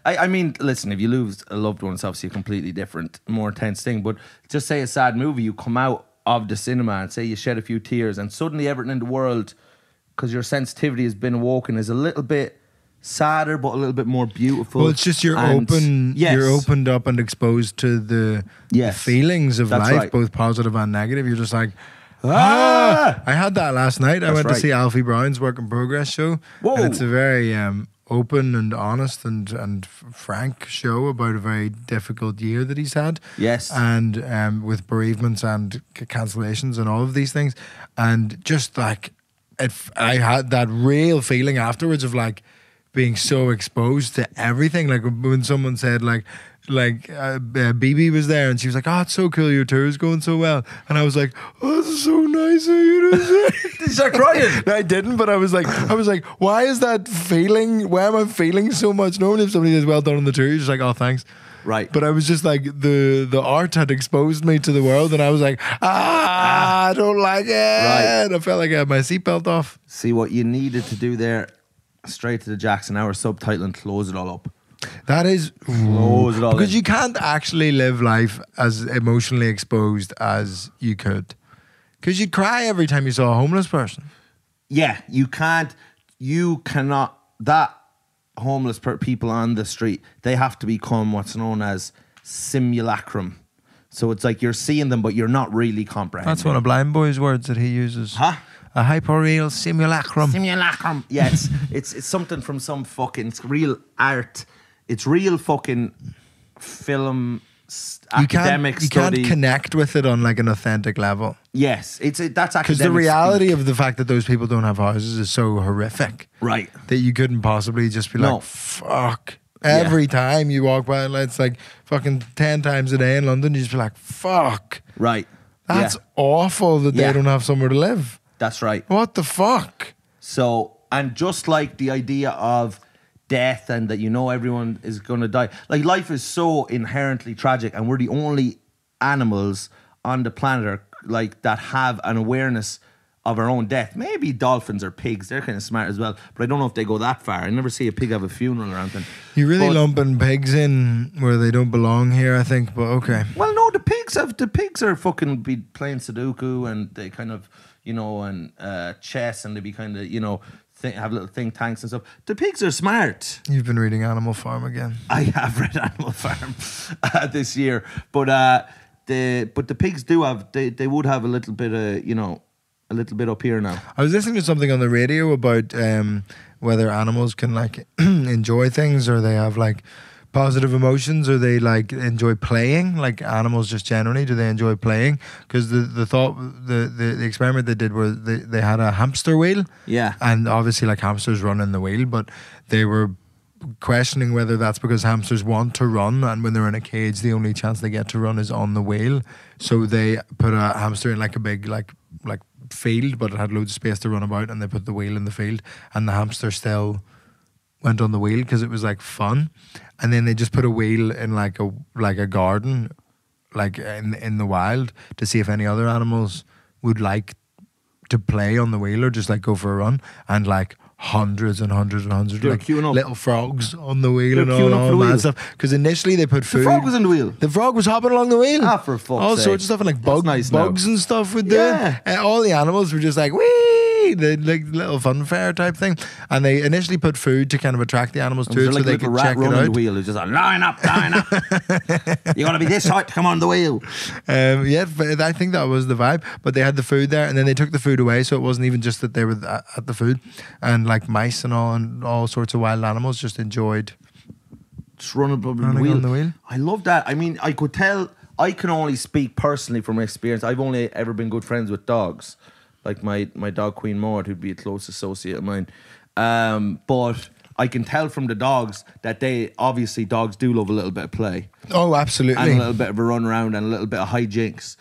Speaker 1: I mean, listen, if you lose a loved one, it's obviously a completely different, more intense thing. But just say a sad movie, you come out of the cinema and say you shed a few tears, and suddenly everything in the world, because your sensitivity has been awoken, is a little bit sadder but a little bit more beautiful.
Speaker 2: Well, it's just you're opened up and exposed to the feelings of life, right, both positive and negative. You're just like, I had that last night. I went to see Alfie Brown's Work in Progress show. Whoa. And it's a very open and honest and frank show about a very difficult year that he's had.
Speaker 1: Yes.
Speaker 2: And with bereavements and cancellations and all of these things. And just like, I had that real feeling afterwards of like, being so exposed to everything. Like when someone said BB was there and she was like, oh, it's so cool, your tour is going so well. And I was like, oh, this is so nice of you to say.
Speaker 1: Did you start crying?
Speaker 2: No, I didn't, but I was like, why is that feeling, why am I feeling so much? Normally if somebody says well done on the tour, you're just like, oh, thanks.
Speaker 1: Right.
Speaker 2: But I was just like, the art had exposed me to the world, and I was like, I don't like it. Right. I felt like I had my seatbelt off.
Speaker 1: See what you needed to do there, straight to the Jackson Hour subtitle and close it all up.
Speaker 2: That is
Speaker 1: Close it all
Speaker 2: because
Speaker 1: in.
Speaker 2: you can't actually live life as emotionally exposed as you could. Because you'd cry every time you saw a homeless person.
Speaker 1: Yeah, you cannot, that homeless people on the street, they have to become what's known as simulacrum. So it's like you're seeing them, but you're not really comprehending.
Speaker 2: That's one of Blind Boy's words that he uses.
Speaker 1: Huh?
Speaker 2: A hyperreal simulacrum.
Speaker 1: Simulacrum. Yes, it's something from some fucking, it's real art. It's real fucking film, academic
Speaker 2: you
Speaker 1: study.
Speaker 2: can't connect with it on like an authentic level.
Speaker 1: Yes, that's academic.
Speaker 2: Because the reality of the fact that those people don't have houses is so horrific.
Speaker 1: Right.
Speaker 2: That you couldn't possibly just be like, fuck. Every time you walk by, it's like fucking 10 times a day in London, you just be like, fuck.
Speaker 1: Right.
Speaker 2: That's awful that they don't have somewhere to live.
Speaker 1: That's right.
Speaker 2: What the fuck?
Speaker 1: So, and just like the idea of death and that everyone is going to die. Like, life is so inherently tragic, and we're the only animals on the planet that have an awareness of our own death. Maybe dolphins or pigs, they're kind of smart as well, but I don't know if they go that far. I never see a pig have a funeral or anything.
Speaker 2: You're really lumping pigs in where they don't belong here, I think, but okay.
Speaker 1: Well, no, the pigs are fucking be playing Sudoku, and they kind of, and chess, and they be kind of, have little think tanks and stuff. The pigs are smart.
Speaker 2: You've been reading Animal Farm again.
Speaker 1: I have read Animal Farm this year, but the pigs do have, they would have a little bit of, a little bit up here now.
Speaker 2: I was listening to something on the radio about whether animals can enjoy things, or they have positive emotions, or they enjoy playing. Like animals just generally, do they enjoy playing? Because the experiment they did was they had a hamster wheel.
Speaker 1: Yeah.
Speaker 2: And obviously hamsters run in the wheel, but they were questioning whether that's because hamsters want to run, and when they're in a cage the only chance they get to run is on the wheel. So they put a hamster in a big field, but it had loads of space to run about, and they put the wheel in the field, and the hamster still went on the wheel because it was fun. And then they just put a wheel in a garden, in the wild, to see if any other animals would like to play on the wheel or just go for a run. And hundreds and hundreds and hundreds of little frogs on the wheel and all that stuff. Because initially they put food.
Speaker 1: The frog was on the wheel.
Speaker 2: The frog was hopping along the wheel.
Speaker 1: Ah, for fuck's
Speaker 2: all
Speaker 1: sake.
Speaker 2: sorts of stuff, and bugs and stuff would do it. And all the animals were just wee, the little fun fair type thing. And they initially put food to kind of attract the animals to it, so they could check it out.
Speaker 1: The wheel is just line up. You got to be this height to come on the wheel.
Speaker 2: But I think that was the vibe. But they had the food there, and then they took the food away, so it wasn't even just that they were at the food. And mice and all sorts of wild animals just enjoyed
Speaker 1: just running
Speaker 2: on the wheel.
Speaker 1: I love that. I mean, I could tell. I can only speak personally from experience. I've only ever been good friends with dogs, like my dog Queen Maud, who'd be a close associate of mine. But I can tell from the dogs that dogs do love a little bit of play.
Speaker 2: Oh, absolutely.
Speaker 1: And a little bit of a run around and a little bit of hijinks,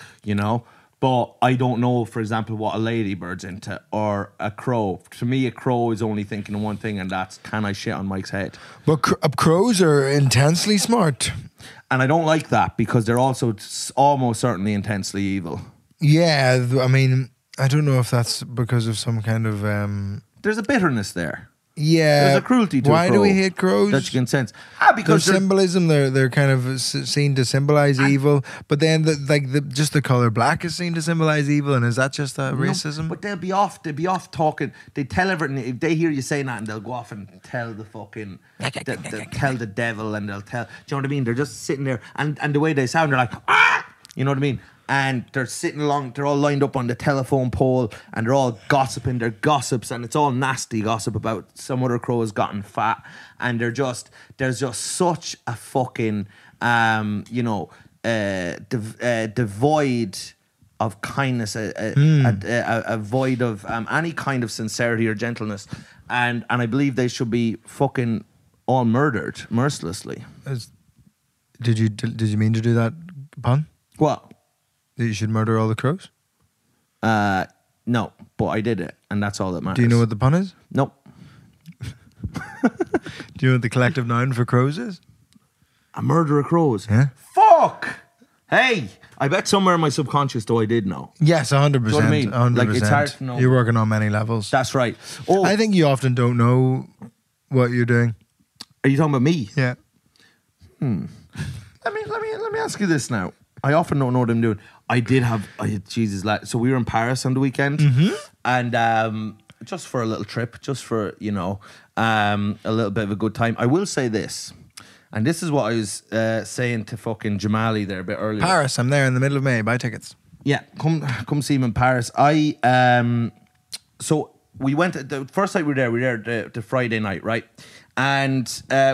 Speaker 1: But I don't know, for example, what a ladybird's into, or a crow. To me, a crow is only thinking of one thing, and that's, can I shit on Mike's head?
Speaker 2: But crows are intensely smart.
Speaker 1: And I don't like that, because they're also almost certainly intensely evil.
Speaker 2: Yeah, I mean, I don't know if that's because of some kind of...
Speaker 1: There's a bitterness there.
Speaker 2: Yeah.
Speaker 1: There's a cruelty to a crow.
Speaker 2: Why do we hate crows?
Speaker 1: That you can sense. Because
Speaker 2: their symbolism, they're kind of seen to symbolize evil, but then just the color black is seen to symbolize evil, and is that just racism?
Speaker 1: But they'll be off talking. They tell everything. If they hear you saying that, and they'll go off and tell the fucking they'll tell the devil, and they'll tell. Do you know what I mean? They're just sitting there, and the way they sound, they're like, ah! You know what I mean? And they're sitting along, they're all lined up on the telephone pole, and they're all gossiping, they're gossips, and it's all nasty gossip about some other crow has gotten fat, and there's just such a fucking, devoid of kindness, a void of any kind of sincerity or gentleness, and I believe they should be fucking all murdered mercilessly.
Speaker 2: Did you mean to do that pun?
Speaker 1: What?
Speaker 2: That you should murder all the crows?
Speaker 1: No, but I did it, and that's all that matters.
Speaker 2: Do you know what the pun is?
Speaker 1: Nope.
Speaker 2: Do you know what the collective noun for crows is?
Speaker 1: A murder of crows.
Speaker 2: Yeah.
Speaker 1: Fuck! Hey! I bet somewhere in my subconscious, though, I did know.
Speaker 2: Yes, 100%.
Speaker 1: You know what I mean?
Speaker 2: 100%.
Speaker 1: It's hard to know.
Speaker 2: You're working on many levels.
Speaker 1: That's right. Oh,
Speaker 2: I think you often don't know what you're doing.
Speaker 1: Are you talking about me?
Speaker 2: Yeah.
Speaker 1: Let me ask you this now. I often don't know what I'm doing. Jesus, so we were in Paris on the weekend, and just for a little trip, just for a little bit of a good time. I will say this, and this is what I was saying to fucking Jamali there a bit earlier.
Speaker 2: Paris, I'm there in the middle of May. Buy tickets.
Speaker 1: Yeah, come see him in Paris. So we went the first night we were there the Friday night, right? And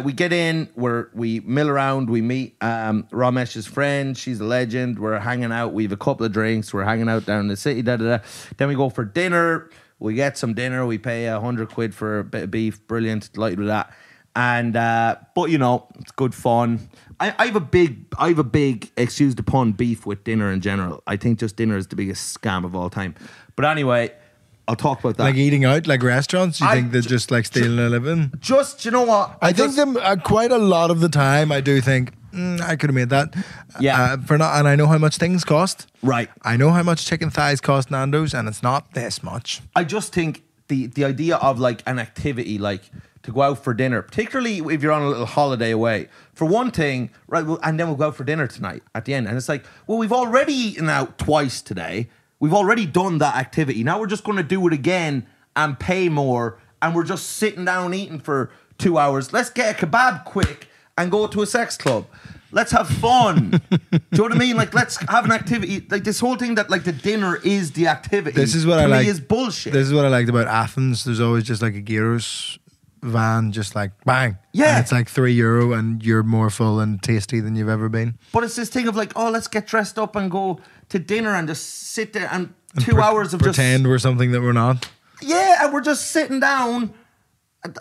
Speaker 1: we get in, we mill around, we meet Ramesh's friend. She's a legend. We're hanging out. We have a couple of drinks. We're hanging out down in the city. Then we go for dinner. We get some dinner. We pay £100 for a bit of beef. Brilliant, delighted with that. And but it's good fun. I have a big, excuse the pun, beef with dinner in general. I think just dinner is the biggest scam of all time. But anyway, I'll talk about that.
Speaker 2: Like eating out, like restaurants? You think they're just like stealing a living?
Speaker 1: Just, you know what?
Speaker 2: I think them quite a lot of the time. I do think I could have made that.
Speaker 1: Yeah.
Speaker 2: And I know how much things cost.
Speaker 1: Right.
Speaker 2: I know how much chicken thighs cost Nando's, and it's not this much.
Speaker 1: I just think the idea of like an activity, like to go out for dinner, particularly if you're on a little holiday away. For one thing, right, and then we'll go out for dinner tonight at the end. And it's like, well, we've already eaten out twice today. We've already done that activity. Now we're just going to do it again and pay more. And we're just sitting down eating for 2 hours. Let's get a kebab quick and go to a sex club. Let's have fun. Do you know what I mean? Like, let's have an activity. Like, this whole thing that, like, the dinner is the activity.
Speaker 2: This is what
Speaker 1: to
Speaker 2: I
Speaker 1: me
Speaker 2: like.
Speaker 1: Is bullshit.
Speaker 2: This is what I liked about Athens. There's always just like a gyros van, just like bang.
Speaker 1: Yeah.
Speaker 2: And it's like €3 and you're more full and tasty than you've ever been.
Speaker 1: But it's this thing of like, oh, let's get dressed up and go to dinner and just sit there and 2 hours of
Speaker 2: pretend we're something that we're not.
Speaker 1: Yeah, and we're just sitting down.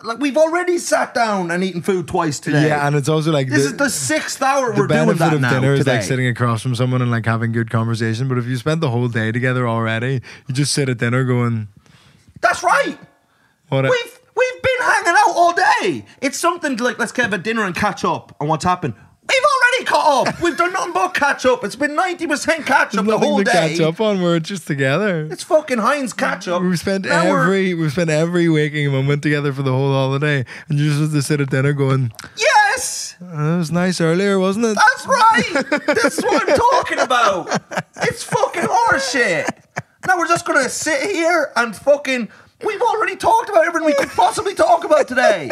Speaker 1: Like, we've already sat down and eaten food twice today.
Speaker 2: Yeah, and it's also like
Speaker 1: this is the 6th hour we're doing that now.
Speaker 2: The benefit of dinner is
Speaker 1: today.
Speaker 2: like sitting across from someone and like having good conversation. But if you spend the whole day together already, you just sit at dinner going,
Speaker 1: that's right. We've been hanging out all day. It's something like, let's have a dinner and catch up on what's happened. We've already caught up. We've done nothing but catch up. It's been 90% catch up the whole day.
Speaker 2: Nothing to catch up on. We're just together.
Speaker 1: It's fucking Heinz catch up.
Speaker 2: We've spent every waking moment together for the whole holiday, and you're just supposed to sit at dinner going,
Speaker 1: yes,
Speaker 2: it was nice earlier, wasn't it?
Speaker 1: That's right. This is what I'm talking about. It's fucking horseshit. Now we're just gonna sit here and fucking. We've already talked about everything we could possibly talk about today,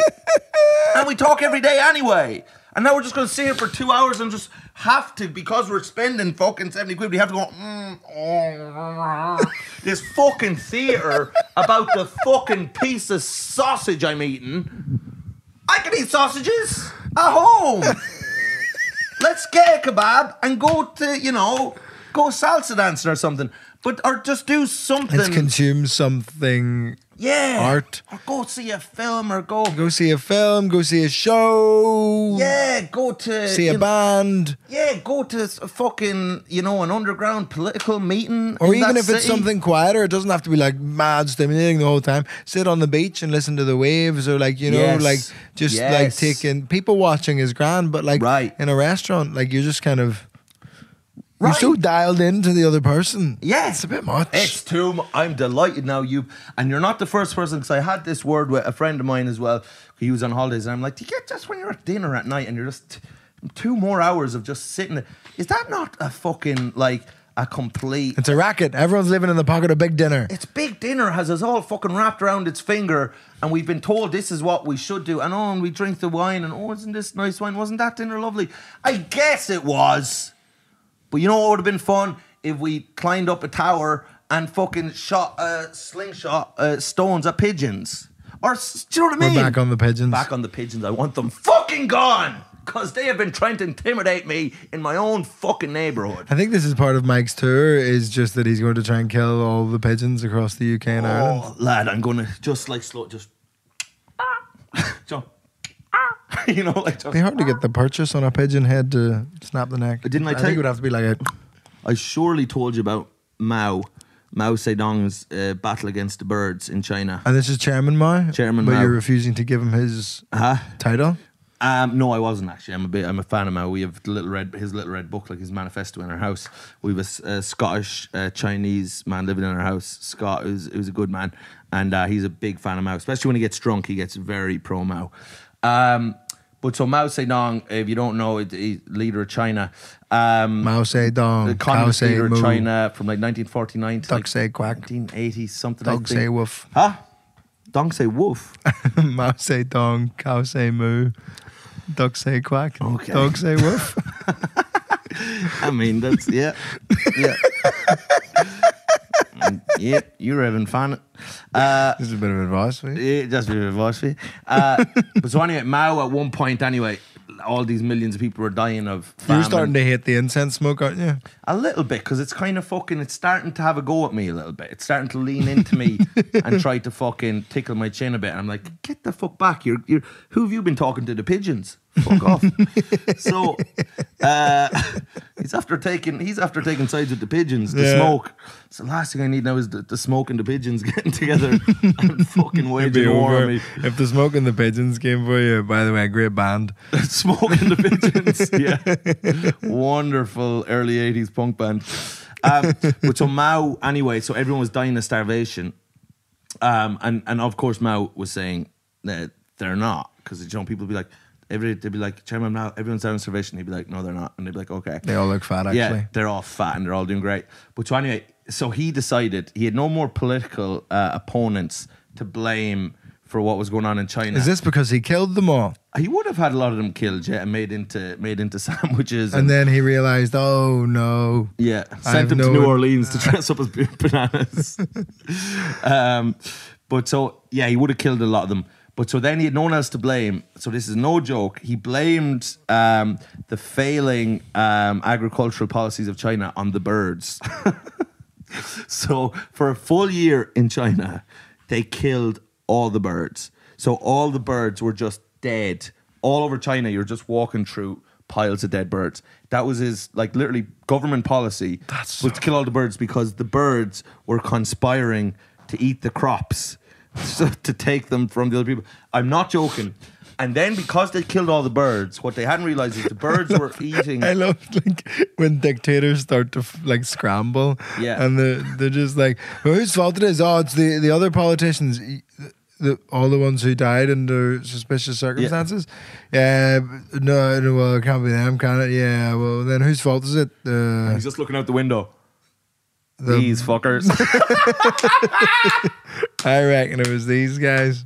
Speaker 1: and we talk every day anyway. And now we're just going to sit here for 2 hours and just have to, because we're spending fucking £70, we have to go, this fucking theatre about the fucking piece of sausage I'm eating. I can eat sausages at home. Let's get a kebab and go to, go salsa dancing or something. Or just do something.
Speaker 2: Let's consume something.
Speaker 1: Yeah.
Speaker 2: Art.
Speaker 1: Or go see a film or go
Speaker 2: see a film, go see a show.
Speaker 1: Yeah, go to
Speaker 2: see a band.
Speaker 1: Yeah, go to a fucking, an underground political meeting.
Speaker 2: Or even if it's something quieter, it doesn't have to be like mad stimulating the whole time. Sit on the beach and listen to the waves, or like, like taking people watching is grand, but like in a restaurant, like you're just kind of you're so dialed into the other person.
Speaker 1: Yeah.
Speaker 2: It's a bit much.
Speaker 1: It's too much. I'm delighted now. And you're not the first person, because I had this word with a friend of mine as well. He was on holidays, and I'm like, do you get just when you're at dinner at night and you're just 2 more hours of just sitting there? Is that not a fucking, like, a complete...
Speaker 2: It's a racket. Everyone's living in the pocket of big dinner.
Speaker 1: It's big dinner has us all fucking wrapped around its finger, and we've been told this is what we should do. And we drink the wine, and isn't this nice wine? Wasn't that dinner lovely? I guess it was. But you know what would have been fun? If we climbed up a tower and fucking slingshot stones at pigeons. Or, do you know what I mean?
Speaker 2: We're back on the pigeons.
Speaker 1: Back on the pigeons. I want them fucking gone. Because they have been trying to intimidate me in my own fucking neighbourhood.
Speaker 2: I think this is part of Mike's tour, is just that he's going to try and kill all the pigeons across the UK and Ireland.
Speaker 1: Oh, lad, I'm going to just like slow, just... jump.
Speaker 2: It'd be hard to get the purchase on a pigeon head to snap the neck.
Speaker 1: I
Speaker 2: think it would have to be like a...
Speaker 1: I surely told you about Mao Zedong's battle against the birds in China.
Speaker 2: And this is Chairman Mao?
Speaker 1: Chairman
Speaker 2: Mao. But
Speaker 1: Mao.
Speaker 2: you're refusing to give him his title?
Speaker 1: No, I wasn't actually. I'm a fan of Mao. We have his little red book, like his manifesto in our house. We have a Scottish Chinese man living in our house, Scott, who's a good man, and he's a big fan of Mao. Especially when he gets drunk, he gets very pro Mao. But so Mao Zedong, if you don't know, leader of China.
Speaker 2: Mao Zedong,
Speaker 1: the communist leader of China from like 1949 to
Speaker 2: Duck
Speaker 1: like
Speaker 2: say quack.
Speaker 1: 1980 something.
Speaker 2: Dog say woof.
Speaker 1: Huh? Dong say woof.
Speaker 2: Mao say dong, cow say moo, duck say quack,
Speaker 1: Okay.
Speaker 2: dog say woof.
Speaker 1: I mean, that's yeah. Yeah, you're having fun.
Speaker 2: This is a bit of advice for you.
Speaker 1: Yeah, just a bit of advice for you. But so anyway, Mao at one point anyway, all these millions of people were dying of famine.
Speaker 2: You're starting to hate the incense smoke, aren't you?
Speaker 1: A little bit, because it's kind of it's starting to have a go at me a little bit. It's starting to lean into me and try to fucking tickle my chin a bit. And I'm like, get the fuck back. You're who have you been talking to? The pigeons? Fuck off. So he's after taking sides with the pigeons, the smoke. So the last thing I need now is the smoke and the pigeons getting together and fucking waging war on me.
Speaker 2: If the smoke and the pigeons came for you, by the way, great band.
Speaker 1: Smoke and the pigeons, yeah. Wonderful early 80s punk band. But so Mao, anyway, so everyone was dying of starvation. And of course Mao was saying that they're not, because people would be like, they'd be like, Chairman Mao, everyone's down in starvation. He'd be like, no, they're not. And they'd be like, okay.
Speaker 2: They all look fat, actually.
Speaker 1: Yeah, they're all fat and they're all doing great. But so anyway, so he decided he had no more political opponents to blame for what was going on in China.
Speaker 2: Is this because he killed them all?
Speaker 1: He would have had a lot of them killed, yeah, and made into sandwiches.
Speaker 2: And then he realised, oh no.
Speaker 1: Yeah, sent them to New Orleans to dress up as bananas. But so, yeah, he would have killed a lot of them. But so then he had no one else to blame. So this is no joke. He blamed the failing agricultural policies of China on the birds. So for a full year in China, they killed all the birds. So all the birds were just dead. All over China, you're just walking through piles of dead birds. That was his, like, literally government policy was to kill all the birds because the birds were conspiring to eat the crops. So to take them from the other people. I'm not joking. And then because they killed all the birds, what they hadn't realised is the birds were eating.
Speaker 2: I love like when dictators start to like scramble.
Speaker 1: Yeah.
Speaker 2: And they're just like, well, whose fault it is? Oh, it's the other politicians. All the ones who died under suspicious circumstances. Yeah, no, well, it can't be them, can it? Yeah, well, then whose fault is it?
Speaker 1: He's just looking out the window. These fuckers.
Speaker 2: I reckon it was these guys.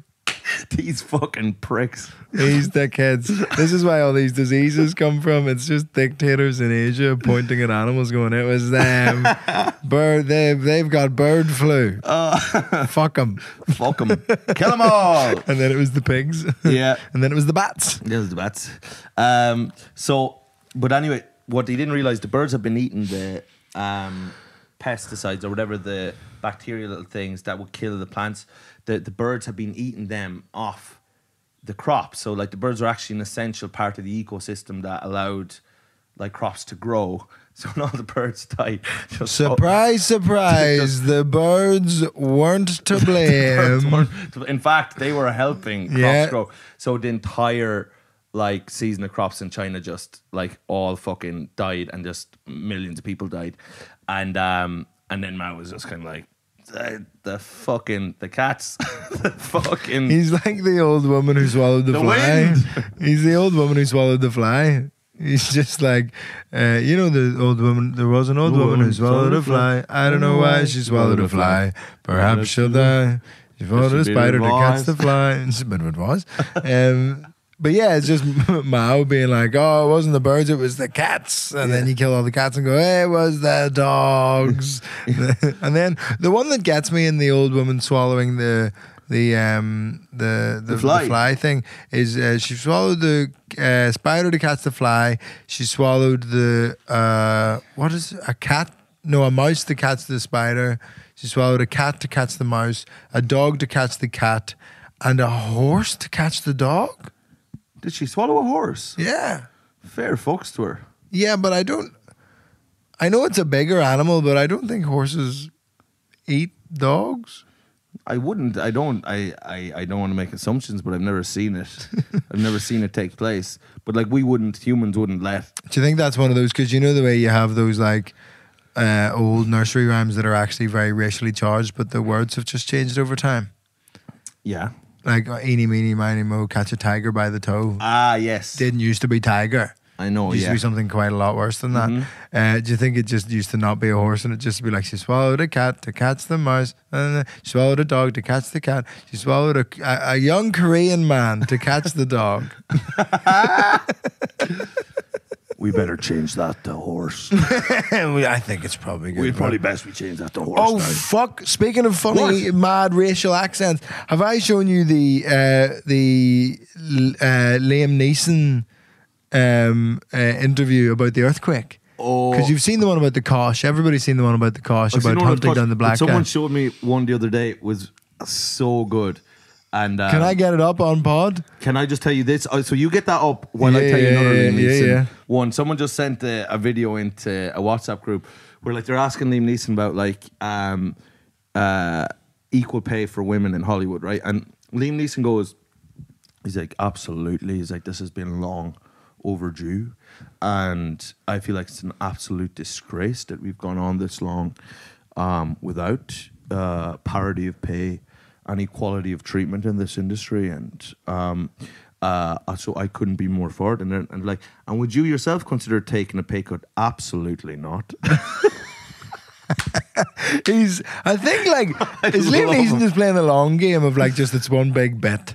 Speaker 1: These fucking pricks.
Speaker 2: These dickheads. This is why all these diseases come from. It's just dictators in Asia pointing at animals going, it was them. They've got bird flu. Fuck them.
Speaker 1: Fuck them. Kill them all.
Speaker 2: And then it was the pigs.
Speaker 1: Yeah.
Speaker 2: And then it was the bats.
Speaker 1: It was the bats. But anyway, what they didn't realise, the birds have been eating the pesticides or whatever, the bacterial little things that would kill the plants. The birds have been eating them off the crops. So like the birds are actually an essential part of the ecosystem that allowed like crops to grow. So when all the birds died.
Speaker 2: Surprise, the birds weren't to blame.
Speaker 1: In fact, they were helping crops grow. So the entire like season of crops in China just like all fucking died and just millions of people died. And then Mao was just kind of like, the cats.
Speaker 2: He's like the old woman who swallowed the fly.
Speaker 1: Wind.
Speaker 2: He's the old woman who swallowed the fly. He's just like, you know, the old woman. There was an old woman who swallowed a fly. I don't know why she swallowed a fly. Perhaps she'll die. She swallowed a spider to catch the fly. It's a bit of advice. But yeah, it's just Mao being like, oh, it wasn't the birds, it was the cats. And then you kill all the cats and go, hey, it was the dogs. And then the one that gets me in the old woman swallowing the fly thing is she swallowed the spider to catch the fly. She swallowed the, what is it? A mouse to catch the spider. She swallowed a cat to catch the mouse, a dog to catch the cat, and a horse to catch the dog.
Speaker 1: Did she swallow a horse?
Speaker 2: Yeah.
Speaker 1: Fair fucks to her.
Speaker 2: Yeah, but I know it's a bigger animal, but I don't think horses eat dogs.
Speaker 1: I wouldn't. I don't want to make assumptions, but I've never seen it. I've never seen it take place. But like humans wouldn't let.
Speaker 2: Do you think that's one of those? Because you know the way you have those like old nursery rhymes that are actually very racially charged, but the words have just changed over time.
Speaker 1: Yeah.
Speaker 2: like eeny, meeny, miny, mo, catch a tiger by the toe.
Speaker 1: Ah, yes.
Speaker 2: Didn't used to be tiger.
Speaker 1: I know,
Speaker 2: It used to be something quite a lot worse than that. Do you think it just used to not be a horse and it just to be like she swallowed a cat to catch the mouse, and then she swallowed a dog to catch the cat. She swallowed a young Korean man to catch the dog.
Speaker 1: We better change that to horse.
Speaker 2: I think it's probably good.
Speaker 1: We'd probably best we change that to horse.
Speaker 2: Oh
Speaker 1: now.
Speaker 2: fuck! Speaking of funny, mad racial accents, have I shown you the Liam Neeson interview about the earthquake?
Speaker 1: Oh,
Speaker 2: Because you've seen the one about the Kosh. Everybody's seen the one about the Kosh, about hunting down the black
Speaker 1: Someone
Speaker 2: guy.
Speaker 1: showed me one the other day. It was so good. And
Speaker 2: Can I get it up on pod?
Speaker 1: Can I just tell you this? So you get that up while I tell you another Liam Neeson one. Someone just sent a video into a WhatsApp group where like they're asking Liam Neeson about like equal pay for women in Hollywood, right? And Liam Neeson goes, he's like, absolutely. He's like, this has been long overdue, and I feel like it's an absolute disgrace that we've gone on this long without parity of pay and equality of treatment in this industry, and so I couldn't be more for it. And like, and would you yourself consider taking a pay cut? Absolutely not.
Speaker 2: I think like, is Liam Neeson just playing the long game of like just it's one big bet?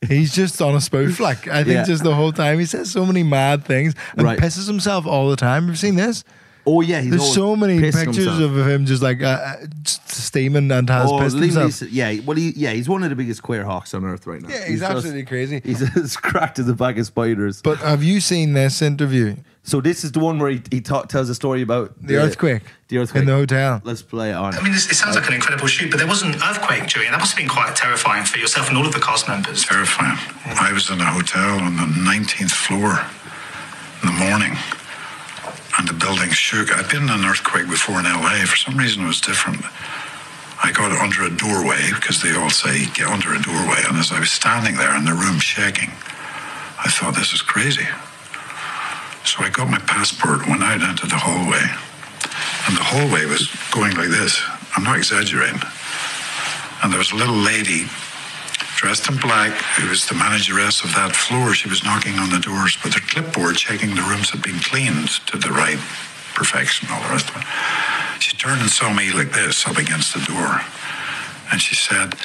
Speaker 2: He's just on a spoof, like I think just the whole time he says so many mad things and pisses himself all the time. Have you seen this?
Speaker 1: Oh yeah,
Speaker 2: there's so many pictures of him just like just steaming and has pissed himself.
Speaker 1: He's one of the biggest queer hawks on earth right now.
Speaker 2: Yeah, he's absolutely crazy.
Speaker 1: He's as cracked as a bag of spiders.
Speaker 2: But have you seen this interview?
Speaker 1: So this is the one where he tells a story about
Speaker 2: the earthquake in the hotel.
Speaker 1: Let's play it on.
Speaker 5: I mean, it sounds like an incredible shoot, but there was an earthquake during. That must have been quite terrifying for yourself and all of the cast members.
Speaker 6: Terrifying. I was in a hotel on the 19th floor in the morning, and the building shook. I'd been in an earthquake before in LA. For some reason, it was different. I got under a doorway, because they all say, get under a doorway. And as I was standing there in the room shaking, I thought, this is crazy. So I got my passport, went out into the hallway. And the hallway was going like this. I'm not exaggerating. And there was a little lady dressed in black, who was the manageress of that floor. She was knocking on the doors with her clipboard, checking the rooms had been cleaned to the right perfection, all the rest of it. She turned and saw me like this up against the door. And she said,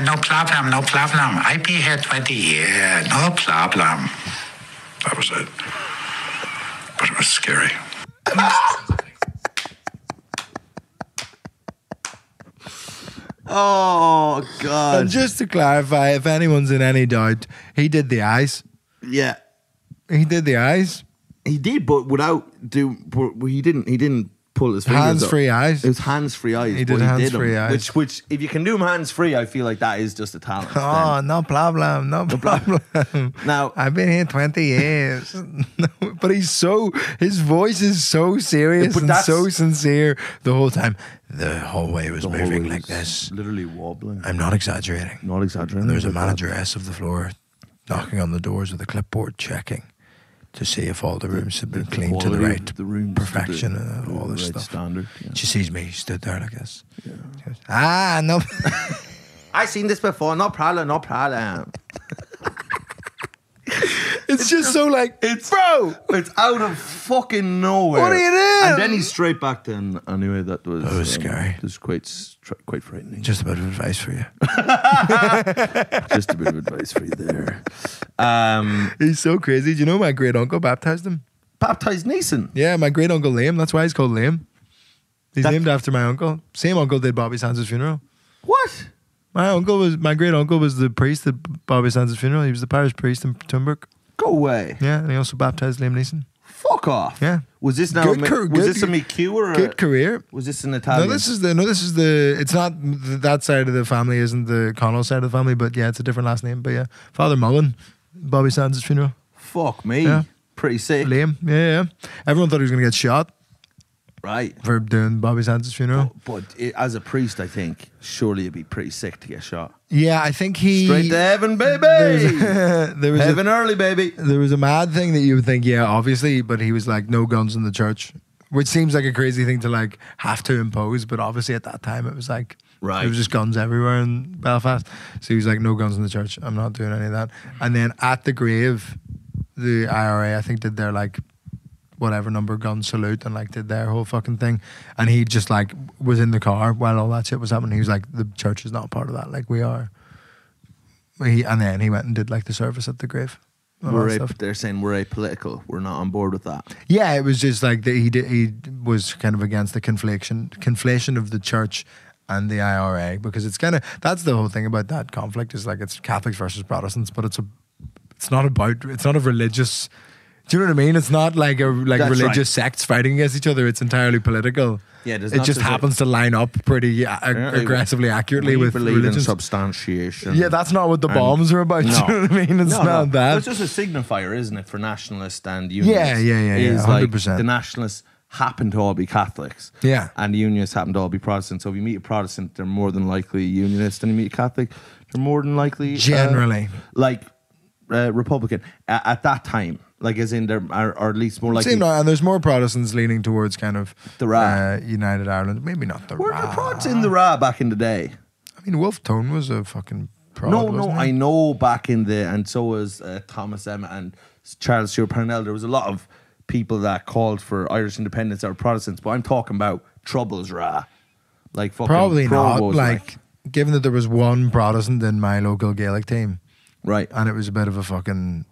Speaker 6: no problem, no problem. I be here 20 years, no problem. That was it. But it was scary.
Speaker 1: Oh God!
Speaker 2: And just to clarify, if anyone's in any doubt, he did the eyes.
Speaker 1: Yeah,
Speaker 2: he did the eyes.
Speaker 1: He did, but he didn't pull his fingers
Speaker 2: hands-free eyes.
Speaker 1: It was hands-free eyes.
Speaker 2: He did hands-free eyes.
Speaker 1: Which, if you can do them hands-free, I feel like that is just a talent.
Speaker 2: Oh, no problem, no problem.
Speaker 1: Now,
Speaker 2: I've been here 20 years. But his voice is so serious and so sincere the whole time. The hallway was moving like this.
Speaker 1: Literally wobbling.
Speaker 2: I'm not exaggerating.
Speaker 1: Not exaggerating.
Speaker 2: And there was a manageress of the floor knocking on the doors with a clipboard, checking to see if all the rooms had been cleaned to the right perfection and all this stuff.
Speaker 1: Standard. Yeah.
Speaker 2: She sees me, she stood there like this. Yeah. Goes, no.
Speaker 1: I seen this before. No problem, no problem.
Speaker 2: It's just so like, bro,
Speaker 1: it's out of fucking nowhere.
Speaker 2: What are you doing?
Speaker 1: And then he's straight back to, and anyway, that was
Speaker 2: scary.
Speaker 1: It was quite frightening.
Speaker 2: Just a bit of advice for you.
Speaker 1: Just a bit of advice for you there.
Speaker 2: He's so crazy. Do you know my great uncle baptized him?
Speaker 1: Baptized Neeson?
Speaker 2: Yeah, my great uncle Liam. That's why he's called Liam. He's named after my uncle. Same uncle did Bobby Sands' funeral.
Speaker 1: What?
Speaker 2: My great uncle was the priest at Bobby Sands' funeral. He was the parish priest in Tumbrook.
Speaker 1: Go away.
Speaker 2: Yeah, and he also baptized Liam Neeson.
Speaker 1: Fuck off.
Speaker 2: Yeah.
Speaker 1: Was this now? Was this a McHugh or
Speaker 2: good career?
Speaker 1: Was this an Italian?
Speaker 2: No, this is the. It's not that side of the family. Isn't the Connell side of the family? But yeah, it's a different last name. But yeah, Father Mullen, Bobby Sands' funeral.
Speaker 1: Fuck me.
Speaker 2: Yeah.
Speaker 1: Pretty sick.
Speaker 2: Liam. Yeah. Everyone thought he was going to get shot.
Speaker 1: Right.
Speaker 2: For doing Bobby Sands' funeral.
Speaker 1: But as a priest, I think surely it'd be pretty sick to get shot.
Speaker 2: Yeah, I think he...
Speaker 1: Straight to heaven, baby!
Speaker 2: There was
Speaker 1: heaven early, baby!
Speaker 2: There was a mad thing that you would think, yeah, obviously, but he was like, no guns in the church. Which seems like a crazy thing to like have to impose, but obviously at that time it was like,
Speaker 1: Right.
Speaker 2: There was just guns everywhere in Belfast. So he was like, no guns in the church. I'm not doing any of that. And then at the grave, the IRA, I think, did their like whatever number gun salute and like did their whole fucking thing. And he just like was in the car while all that shit was happening. He was like, the church is not part of that. Like we are. And then he went and did like the service at the grave.
Speaker 1: They're saying we're apolitical. We're not on board with that.
Speaker 2: Yeah, it was just like he was kind of against the conflation of the church and the IRA, because it's kind of, that's the whole thing about that conflict, is like it's Catholics versus Protestants, but it's not a religious. Do you know what I mean? It's not like religious sects fighting against each other. It's entirely political.
Speaker 1: Yeah,
Speaker 2: it just happens to line up pretty aggressively accurately with
Speaker 1: believe
Speaker 2: religion.
Speaker 1: in substantiation.
Speaker 2: Yeah, that's not what the bombs are about.
Speaker 1: No.
Speaker 2: Do you know what I mean? It's not that.
Speaker 1: It's just a signifier, isn't it, for nationalist and unionists?
Speaker 2: Yeah, 100%.
Speaker 1: Like the nationalists happen to all be Catholics.
Speaker 2: Yeah.
Speaker 1: And the unionists happen to all be Protestants. So if you meet a Protestant, they're more than likely a unionist. And you meet a Catholic, they're more than likely
Speaker 2: generally
Speaker 1: Republican at that time. Like, as in, or at least more likely.
Speaker 2: And there's more Protestants leaning towards kind of
Speaker 1: the Ra.
Speaker 2: United Ireland. Maybe not the Ra.
Speaker 1: Were there Prods in the Ra back in the day?
Speaker 2: I mean, Wolf Tone was a fucking prod.
Speaker 1: No, I know back in the, and so was Thomas Emmett and Charles Stewart Parnell. There was a lot of people that called for Irish independence or Protestants, but I'm talking about Troubles Ra. Like fucking
Speaker 2: probably not.
Speaker 1: Provos,
Speaker 2: like, given that there was one Protestant in my local Gaelic team,
Speaker 1: right,
Speaker 2: and it was a bit of a fucking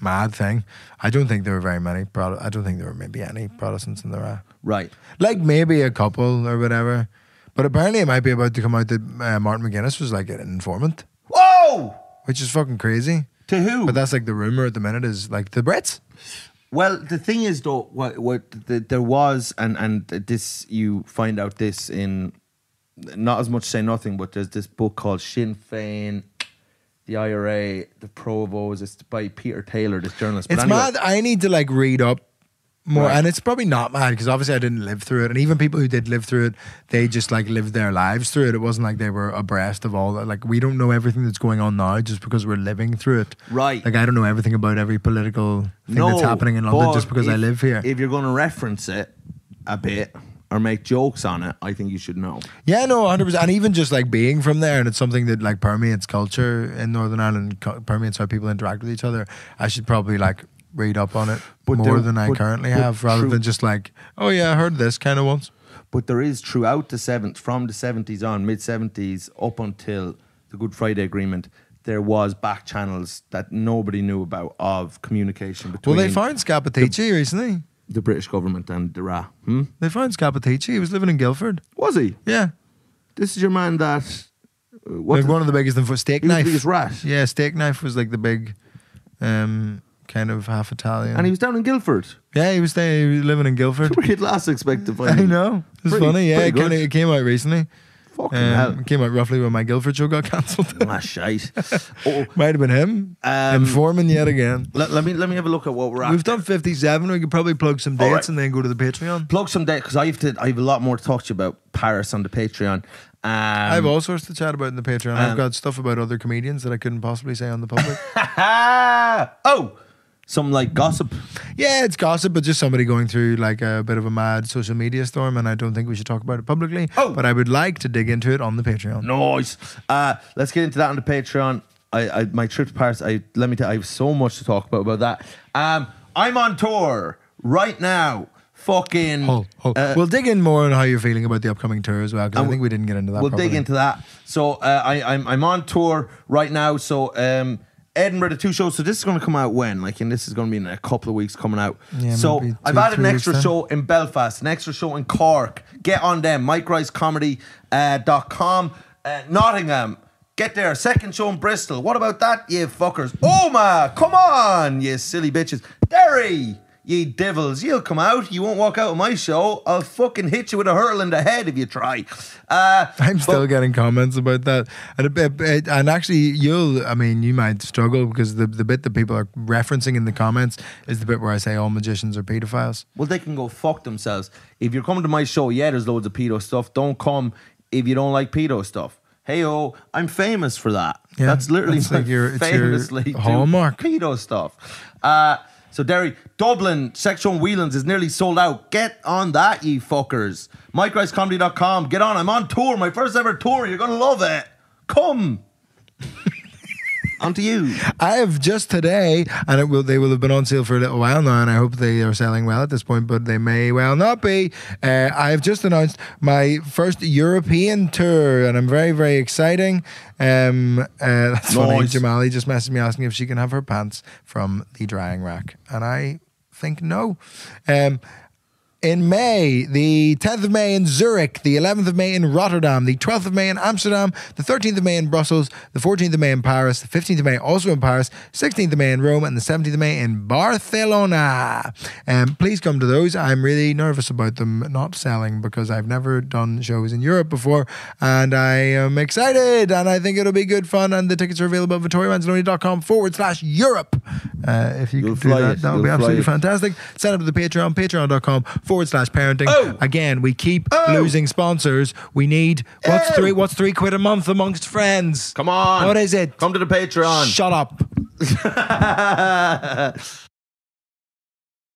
Speaker 2: mad thing. I don't think there were very many. I don't think there were maybe any Protestants in the Ra.
Speaker 1: Right,
Speaker 2: like maybe a couple or whatever. But apparently it might be about to come out that Martin McGuinness was like an informant.
Speaker 1: Whoa!
Speaker 2: Which is fucking crazy.
Speaker 1: To who?
Speaker 2: But that's like the rumor at the minute, is like the Brits.
Speaker 1: Well, the thing is though, there was, and this, you find out this in, not as much Say Nothing, but there's this book called Sinn Féin, the IRA, the Provos. It's by Peter Taylor, this journalist.
Speaker 2: But it's mad. I need to like read up more, right. And it's probably not mad because obviously I didn't live through it, and even people who did live through it, they just like lived their lives through it. It wasn't like they were abreast of all that. Like, we don't know everything that's going on now just because we're living through it.
Speaker 1: Right.
Speaker 2: Like, I don't know everything about every political thing that's happening in London just because I live here.
Speaker 1: If you're going to reference it a bit or make jokes on it, I think you should know.
Speaker 2: Yeah, no, 100%. And even just like being from there, and it's something that like permeates culture in Northern Ireland, permeates how people interact with each other, I should probably like read up on it more than I currently have, rather than just like, oh yeah, I heard this kind of once.
Speaker 1: But there is, throughout the from the 70s on, mid-70s, up until the Good Friday Agreement, there was back channels that nobody knew about of communication between...
Speaker 2: Well, they found Scapatici recently.
Speaker 1: The British government and the Ra.
Speaker 2: They found Scapatici. He was living in Guildford.
Speaker 1: Was he?
Speaker 2: Yeah.
Speaker 1: This is your man that...
Speaker 2: like one of the biggest steak knife.
Speaker 1: The biggest rat.
Speaker 2: Yeah, steak knife was like the big... kind of half Italian.
Speaker 1: And he was down in Guildford.
Speaker 2: Yeah, he was there. He was living in Guildford.
Speaker 1: Where you'd last expect to find him.
Speaker 2: I know. It's funny. Yeah, it came out recently.
Speaker 1: Fucking hell.
Speaker 2: It came out roughly when my Guildford show got cancelled.
Speaker 1: Ah, shite.
Speaker 2: Might have been him. Informing yet again.
Speaker 1: Let me have a look at what we're at.
Speaker 2: We've done 57. We could probably plug some dates and then go to the Patreon.
Speaker 1: Plug some dates, because I have a lot more to talk to you about Paris on the Patreon.
Speaker 2: I have all sorts to chat about in the Patreon. I've got stuff about other comedians that I couldn't possibly say on the public.
Speaker 1: Something like gossip.
Speaker 2: Yeah, it's gossip, but just somebody going through like a bit of a mad social media storm, and I don't think we should talk about it publicly. But I would like to dig into it on the Patreon.
Speaker 1: Nice. Let's get into that on the Patreon. My trip to Paris, let me tell you, I have so much to talk about that. I'm on tour right now. Fucking.
Speaker 2: We'll dig in more on how you're feeling about the upcoming tour as well, because I think we didn't get into that.
Speaker 1: We'll dig into that. So I'm on tour right now. So Edinburgh, the 2 shows. So this is going to come out when? And this is going to be in a couple of weeks coming out. Yeah, so I've added an extra show in Belfast, an extra show in Cork. Get on them. MikeRiceComedy.com. Nottingham. Get there. Second show in Bristol. What about that, you fuckers? Oma, come on, you silly bitches. Derry, ye devils. You'll come out. You won't walk out of my show. I'll fucking hit you with a hurl in the head if you try.
Speaker 2: I'm still getting comments about that. And actually, you might struggle, because the bit that people are referencing in the comments is the bit where I say all magicians are pedophiles.
Speaker 1: Well, they can go fuck themselves. If you're coming to my show, there's loads of pedo stuff. Don't come if you don't like pedo stuff. Hey-oh, I'm famous for that. Yeah, that's literally
Speaker 2: famously
Speaker 1: your
Speaker 2: hallmark.
Speaker 1: pedo stuff. So Derry, Dublin, Section Whelan's is nearly sold out. Get on that, ye fuckers. MikeRiceComedy.com. Get on. I'm on tour. My first ever tour. You're going to love it. Come. On to you.
Speaker 2: I have just today, and they will have been on sale for a little while now, and I hope they are selling well at this point, but they may well not be. I have just announced my first European tour, and I'm very, very exciting. That's funny. Jamali just messaged me asking if she can have her pants from the drying rack, and I think no. In May, the 10th of May in Zurich, the 11th of May in Rotterdam, the 12th of May in Amsterdam, the 13th of May in Brussels, the 14th of May in Paris, the 15th of May also in Paris, 16th of May in Rome, and the 17th of May in Barcelona. Please come to those. I'm really nervous about them not selling because I've never done shows in Europe before, and I am excited, and I think it'll be good fun, and the tickets are available at VittorioAngelone.com/Europe. If you could do that would be absolutely fantastic. Sign up to the Patreon, patreon.com/parenting. Again, we keep losing sponsors. We need what's £3 a month amongst friends.
Speaker 1: Come on.
Speaker 2: What is it?
Speaker 1: Come to the Patreon.
Speaker 2: Shut up.